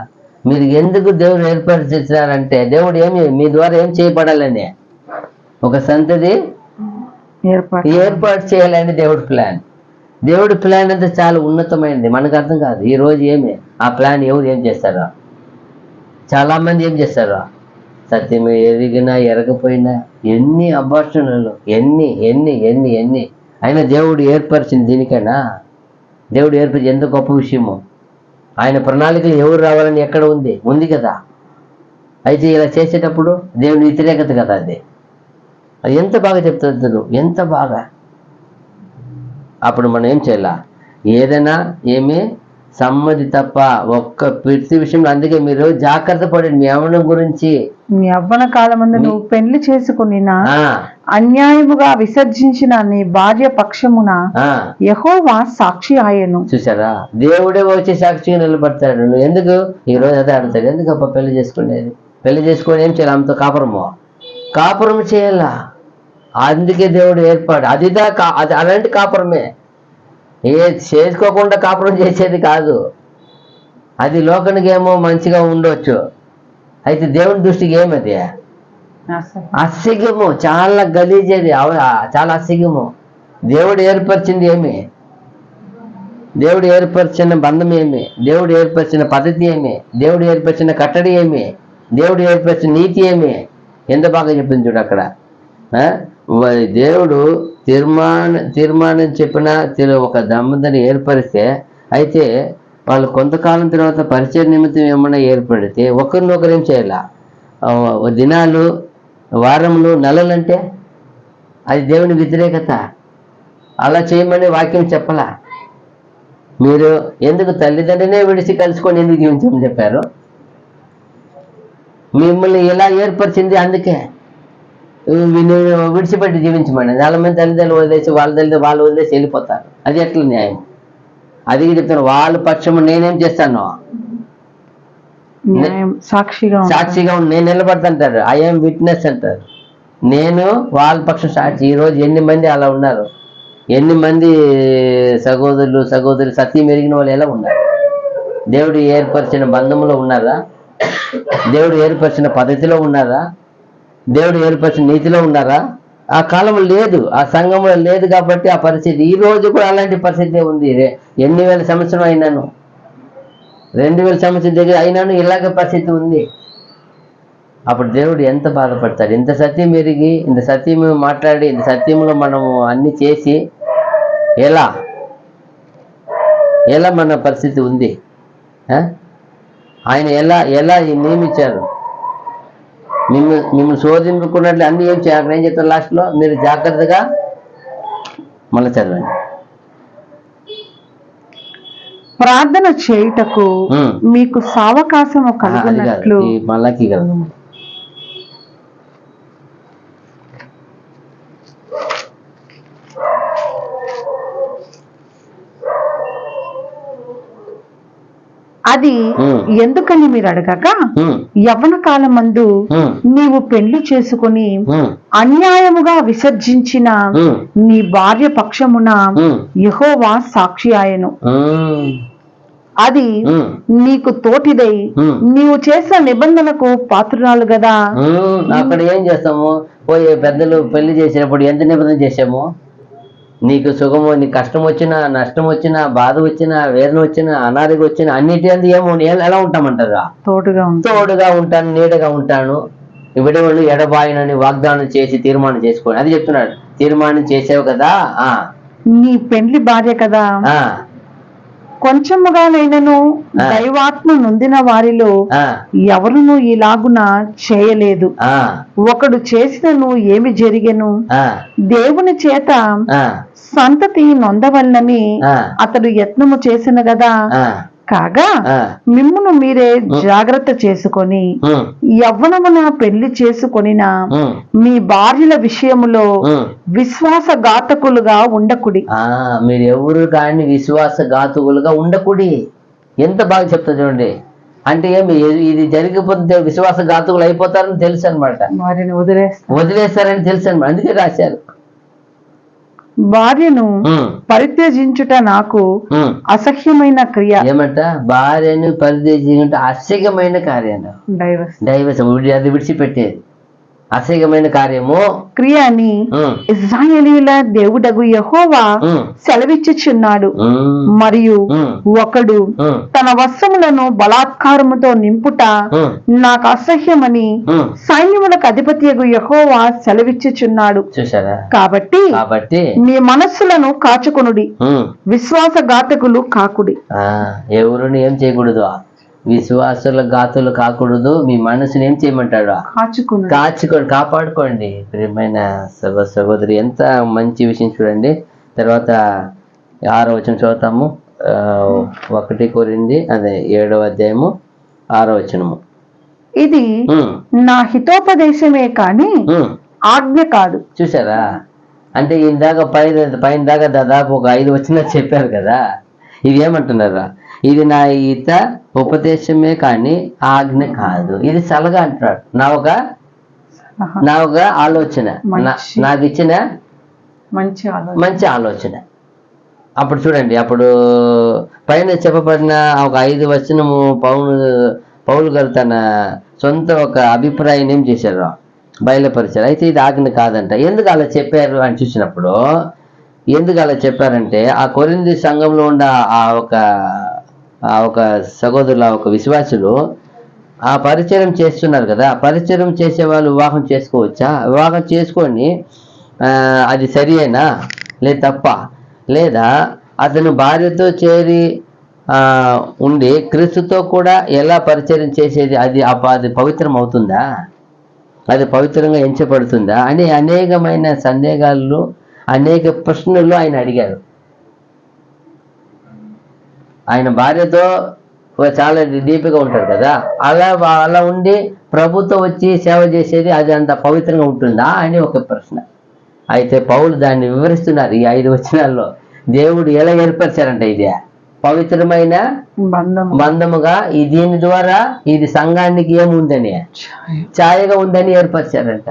మీరు ఎందుకు దేవుడు ఏర్పరిచారంటే దేవుడు మీ ద్వారా ఏం చేయబడాలని, ఒక సంతతి ఏర్పాటు చేయాలని దేవుడి ప్లాన్. దేవుడి ప్లాన్ అంతా చాలా ఉన్నతమైనది, మనకు అర్థం కాదు. ఈ రోజు ఆ ప్లాన్ ఎవరు ఏం చేస్తారో, చాలా మంది ఏం చేస్తారో, సత్యం ఎరిగినా ఎరగపోయినా ఎన్ని అబార్షణలు, ఎన్ని అయినా దేవుడు ఏర్పరిచింది దీనికైనా. దేవుడు ఏర్పరిచి ఎంత గొప్ప విషయమో. ఆయన ప్రణాళికలు ఎవరు రావాలని ఎక్కడ ఉంది కదా. అయితే ఇలా చేసేటప్పుడు దేవుని వ్యతిరేకత కదా అది ఎంత బాగా చెప్తారు, ఎంత బాగా. అప్పుడు మనం ఏం చేయాలా? ఏదైనా సమ్మతి తప్ప ఒక్క ప్రతి విషయంలో. అందుకే మీరు జాగ్రత్త పడండి మీ యవ్వనం గురించి. మీ యవ్వన కాలమందు నువ్వు పెళ్లి చేసుకునిన అన్యాయముగా విసర్జించిన నీ భార్య పక్షమున యెహోవా సాక్షి ఆయను. చూసారా, దేవుడే వచ్చి సాక్షిగా నిలబడతాడు. నువ్వు ఎందుకు ఈ రోజు అదే అడుగుతాడు, ఎందుకు అప్ప పెళ్లి చేసుకునేది? పెళ్లి చేసుకొని ఏం చేయాలి? ఆమెతో కాపురం చేయాలా. అందుకే దేవుడు ఏర్పాటు. అది అలాంటి కాపురమే. చేసుకోకుండా కాపురం చేసేది కాదు. అది లోకానికి ఏమో మంచిగా ఉండొచ్చు, అయితే దేవుని దృష్టికి ఏమది అసహ్యము, చాలా గలీజేది, చాలా అసహ్యము. దేవుడు ఏర్పరిచింది దేవుడు ఏర్పరిచిన బంధం దేవుడు ఏర్పరిచిన పద్ధతి దేవుడు ఏర్పరిచిన కట్టడి దేవుడు ఏర్పరిచిన నీతి ఎంత బాగా చెప్పింది చూడు అక్కడ. దేవుడు తీర్మానం చెప్పిన ఒక దమ్మదని ఏర్పరిస్తే, అయితే వాళ్ళు కొంతకాలం తర్వాత పరిచయ నిమిత్తం ఏమన్నా ఏర్పడితే ఒకరినొకరు ఏం చేయాల? దినాలు, వారములు, నెలలంటే అది దేవుని వ్యతిరేకత. అలా చేయమని వాక్యం చెప్పలా. మీరు ఎందుకు తల్లిదండ్రినే విడిచి కలుసుకొని ఎందుకు జీవించమని చెప్పారు? మిమ్మల్ని ఇలా ఏర్పరిచింది అందుకే. విడిచిపెట్టి జీవించమని. చాలా మంది తల్లిదండ్రులు వదిలేసి వాళ్ళు వదిలేసి వెళ్ళిపోతారు. అది ఎట్లా న్యాయం? అది చెప్తాను, వాళ్ళ పక్షము నేనేం చేస్తాను, సాక్షిగా నేను నిలబడతాంటారు. ఐఎమ్ విట్నెస్ అంటారు. నేను వాళ్ళ పక్షం సాక్షి. ఈరోజు ఎన్ని మంది అలా ఉన్నారు? ఎన్ని మంది సహోదరులు సత్యం ఎరిగిన వాళ్ళు ఎలా ఉన్నారు? దేవుడు ఏర్పరిచిన బంధంలో ఉన్నారా? దేవుడు ఏర్పరిచిన పద్ధతిలో ఉన్నారా? దేవుడు ఏర్పరిచిన నీతిలో ఉన్నారా? ఆ కాలం లేదు, ఆ సంఘంలో లేదు. కాబట్టి ఆ పరిస్థితి ఈ రోజు కూడా అలాంటి పరిస్థితి ఉంది. ఎన్ని వేల సంవత్సరం అయినాను, 2000 సంవత్సరం దగ్గర అయినాను ఇలాగ పరిస్థితి ఉంది. అప్పుడు దేవుడు ఎంత బాధపడతాడు. ఇంత సత్యం ఎరిగి, ఇంత సత్యం మాట్లాడి, ఇంత సత్యంలో మనము అన్ని చేసి ఎలా ఎలా మన పరిస్థితి ఉంది? ఆయన ఎలా ఎలా నియమించారు? మిమ్మల్ని శోధించుకున్నట్లు అన్ని ఏం చేయాలి? అక్కడ ఏం చెప్తారు లాస్ట్లో? మీరు జాగ్రత్తగా మళ్ళీ చదవండి. ప్రార్థన చేయుటకు మీకు సావకాశము కలుగునట్లు. మళ్ళీ కదా అది ఎందుకని మీరు అడగగా, యవ్వన కాలమందు నీవు పెళ్లి చేసుకుని అన్యాయముగా విసర్జించిన నీ భార్య పక్షమున యెహోవా సాక్షి ఆయను. అది నీకు తోటిదై నీవు చేసిన నిబంధనకు పాత్రురాలు కదా. అక్కడ ఏం చేస్తాము? పోయి పెద్దలు పెళ్లి చేసినప్పుడు ఎంత నిబంధన చేసాము? నీకు సుఖము, నీకు కష్టం వచ్చినా, నష్టం వచ్చినా, బాధ వచ్చినా, వేదన వచ్చినా, అనారోగ్యం వచ్చినా అన్నిటి అందు ఎలా ఉంటామంటారా? తోడుగా ఉంటాను, నీడగా ఉంటాను, విడవలు ఎడబాయినని వాగ్దానం చేసి తీర్మానం చేసుకోండి. అది చెప్తున్నాడు. తీర్మానం చేసావు కదా, నీ పెండ్లి భార్య కదా, కొంచెముగానైనను దైవాత్మ నొందిన వారిలో ఎవరును ఇలాగున చేయలేదు. ఒకడు చేసినను ఏమి జరిగెను? దేవుని చేత సంతతి నొందవలనని అతడు యత్నము చేసిన గదా. కాగా మిమ్మును మీరే జాగ్రత్త చేసుకొని యవ్వనమున పెళ్లి చేసుకొనిన మీ భార్యల విషయములో విశ్వాసఘాతకులుగా ఉండకుడి. మీరు ఎవరు కానీ విశ్వాసఘాతకులుగా ఉండకుడి. ఎంత బాగా చెప్తా చూడండి. అంటే ఏమి, ఇది జరిగిపోతే విశ్వాసఘాతకులు అయిపోతారని తెలుసు అనమాట. వారిని వదిలేస్తారని తెలుసు అనమాట. అందుకే రాశారు. భార్యను పరిత్యజించుట నాకు అసహ్యమైన క్రియ. ఏమంట? భార్యను పరిత్యజించుట అసహ్యమైన కార్యం. డైవర్స్ అది విడిచిపెట్టేది అసహ్యమైన కార్యము, క్రియ అని ఇశ్రాయేలీయుల దేవుడగు యెహోవా సెలవిచ్చుచున్నాడు. మరియు ఒకడు తన వస్త్రములను బలాత్కారముతో నింపుట నాకు అసహ్యమని సైన్యములకు అధిపతియగు యెహోవా సెలవిచ్చుచున్నాడు. కాబట్టి మీ మనస్సులను కాచుకొనుడి, విశ్వాసఘాతకులు కాకుడి. ఎవరుని ఏం చేయకూడదు? విశ్వాసుల ఘాతులు కాకూడదు. మీ మనసుని ఏం చేయమంటాడు? కాచుకోండి, కాపాడుకోండి. ప్రియమైన సహోదరి, ఎంత మంచి విషయం చూడండి. తర్వాత 6వ వచనం చదువుతాము. 1 కొరింథీ 7వ అధ్యాయము 6వ వచనము. ఇది నా హితోపదేశమే కాని ఆజ్ఞ కాదు. చూసారా? అంటే ఇందాక పైన దాకా దాదాపు ఒక 5 వచనాలు చెప్పారు కదా. ఇది ఏమంటున్నారా? ఇది నా ఈత ఉపదేశమే కానీ ఆజ్ఞ కాదు. ఇది సలగా అంటున్నాడు. నా ఒక ఆలోచన, నాకు ఇచ్చిన మంచి ఆలోచన. అప్పుడు చూడండి, అప్పుడు పైన చెప్పబడిన ఒక 5 వచనము పౌలు గారు తన సొంత ఒక అభిప్రాయం ఏం చేశారు? బయలుపరిచారు. అయితే ఇది ఆజ్ఞ కాదంట. ఎందుకు అలా చెప్పారు అని చూసినప్పుడు, ఎందుకు అలా చెప్పారంటే, ఆ కొరింథీ సంఘంలో ఉన్న ఆ ఒక సహోదరులు, ఒక విశ్వాసులు ఆ పరిచయం చేస్తున్నారు కదా. పరిచయం చేసే వాళ్ళు వివాహం చేసుకోవచ్చా? వివాహం చేసుకొని అది సరియైనా లేదా తప్ప? లేదా అతను భార్యతో చేరి ఉండి క్రీస్తుతో కూడా ఎలా పరిచయం చేసేది? అది పవిత్రం అవుతుందా? అది పవిత్రంగా ఎంచబడుతుందా అని అనేకమైన సందేహాలు, అనేక ప్రశ్నలు ఆయన అడిగారు. ఆయన భార్యతో చాలా డీప్గా ఉంటాడు కదా. అలా ఉండి ప్రభుతో వచ్చి సేవ చేసేది అది అంత పవిత్రంగా ఉంటుందా అని ఒక ప్రశ్న. అయితే పౌలు దాన్ని వివరిస్తున్నారు ఈ 5 వచనాల్లో. దేవుడు ఎలా ఏర్పరిచారంట? ఇది పవిత్రమైన బంధముగా, దీని ద్వారా ఇది సంఘానికి ఏముందని, ఛాయగా ఉందని ఏర్పరిచారంట.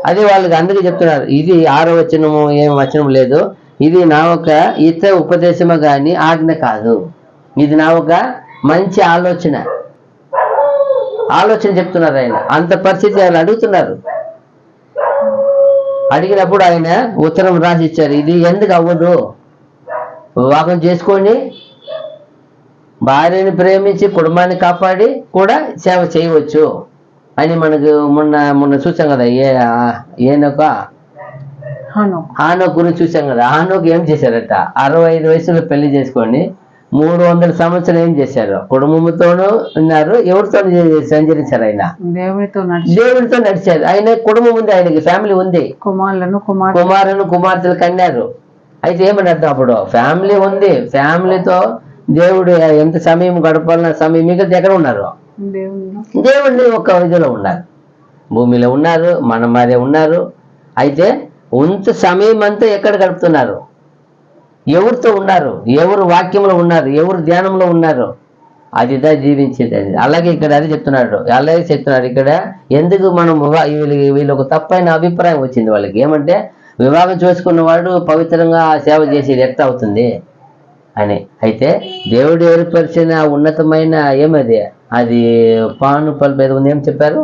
అది వాళ్ళకి అందుకే చెప్తున్నారు. ఇది 6వ వచనము ఏం వచనం లేదు. ఇది నా ఒక ఇతర ఉపదేశము కానీ ఆజ్ఞ కాదు. ఇది నా ఒక మంచి ఆలోచన చెప్తున్నారు ఆయన. అంత పరిస్థితి ఆయన అడుగుతున్నారు. అడిగినప్పుడు ఆయన ఉత్తరం రాసి ఇచ్చారు. ఇది ఎందుకు అవ్వదు? వివాహం చేసుకొని భార్యని ప్రేమించి కుటుంబాన్ని కాపాడి కూడా సేవ చేయవచ్చు. అని మనకు మొన్న చూసాం కదా. ఏనొక హానోకు గురించి చూసాం కదా. హానోకు ఏం చేశారట, 65 వయసులో పెళ్లి చేసుకొని 300 సంవత్సరాలు ఏం చేశారు, కుటుంబంతోనూ ఉన్నారు. ఎవరితో సంచరించారు? ఆయన దేవుడితో నడిచారు. ఆయన కుటుంబం ఉంది, ఆయనకి ఫ్యామిలీ ఉంది, కుమారులను కుమార్తెలు కన్నారు. అయితే ఏమని అర్థం, అప్పుడు ఫ్యామిలీ ఉంది, ఫ్యామిలీతో దేవుడు ఎంత సమయం గడపాలన్న సమయం మిగతా ఎక్కడ ఉన్నారు, దేవుడిని ఒక విధిలో ఉన్నారు, భూమిలో ఉన్నారు, మన మరే ఉన్నారు. అయితే ఉంత సమయం అంతా ఎక్కడ గడుపుతున్నారు, ఎవరితో ఉన్నారు, ఎవరు వాక్యంలో ఉన్నారు, ఎవరు ధ్యానంలో ఉన్నారు, అదిదా జీవించేది. అది అలాగే ఇక్కడ అది చెప్తున్నాడు. అలాగే చెప్తున్నాడు ఇక్కడ, ఎందుకు మనం వీళ్ళకు తప్పైన అభిప్రాయం వచ్చింది వాళ్ళకి. ఏమంటే వివాహం చేసుకున్న వాడు పవిత్రంగా సేవ చేసేది ఎట్లా అవుతుంది అని. అయితే దేవుడు ఏర్పరిచిన ఉన్నతమైన ఏమది, అది పాను పల్పేది ఉంది, ఏం చెప్పారు,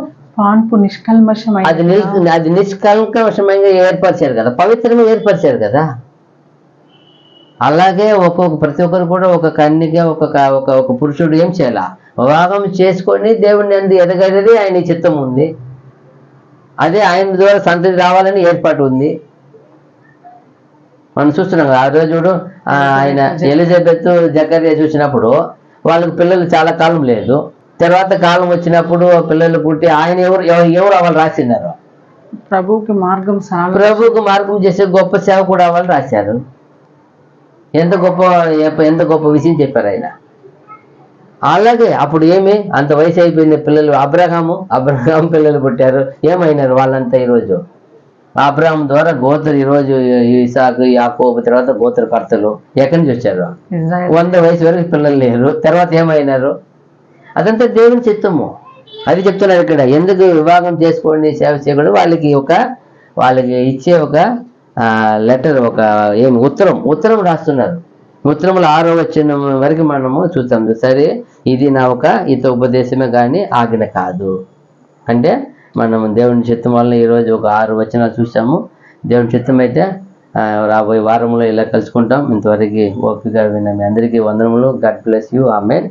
అది నిష్కల్మషంగా ఏర్పరిచారు కదా, పవిత్రంగా ఏర్పరిచారు కదా. అలాగే ప్రతి ఒక్కరు కూడా ఒక కన్యగా ఒక పురుషుడు ఏం చేయాల, వివాహం చేసుకొని దేవుడిని అందు ఎదగలిది ఆయన చిత్తం ఉంది. అదే ఆయన ద్వారా సంతతి రావాలని ఏర్పాటు ఉంది. మనం చూస్తున్నాం కదా. ఆ రోజు ఆయన ఎలిజబెత్ జకర్యా చూసినప్పుడు వాళ్ళకి పిల్లలు చాలా కాలం లేదు. తర్వాత కాలం వచ్చినప్పుడు పిల్లలు పుట్టి ఆయన ఎవరు అవ్వాలి రాసినారు, ప్రభువుకి మార్గం చేసే గొప్ప సేవ కూడా అవ్వాలి రాశారు. ఎంత గొప్ప విషయం చెప్పారు ఆయన. అలాగే అప్పుడు ఏమి అంత వయసు అయిపోయింది, పిల్లలు అబ్రహాం పిల్లలు పుట్టారు. ఏమైనారు వాళ్ళంతా ఈరోజు అబ్రహాం ద్వారా గోత్ర, ఈరోజు ఇసాకు యాకోబు తర్వాత గోత్రకర్తలు ఎక్కడి నుంచి వచ్చారు, 100 వయసు వరకు పిల్లలు లేరు. తర్వాత ఏమైనారు, అదంతా దేవుని చిత్తము. అది చెప్తున్నారు ఇక్కడ, ఎందుకు వివాహం చేసుకోండి సేవ చేయకూడదు. వాళ్ళకి ఇచ్చే ఒక లెటర్, ఉత్తరం రాస్తున్నారు. ఉత్తరంలో 6వ వచనం వరకు మనము చూస్తాం. సరే, ఇది నా ఇత ఉపదేశమే కానీ ఆజ్ఞ కాదు. అంటే మనం దేవుని చిత్తం వల్ల ఈరోజు ఒక 6 వచనాలు చూసాము. దేవుని చిత్తం అయితే రాబోయే వారంలో ఇలా కలుసుకుంటాం. ఇంతవరకు ఓపిక విన్న మీ అందరికీ వందనములు. God bless you. ఆమేన్.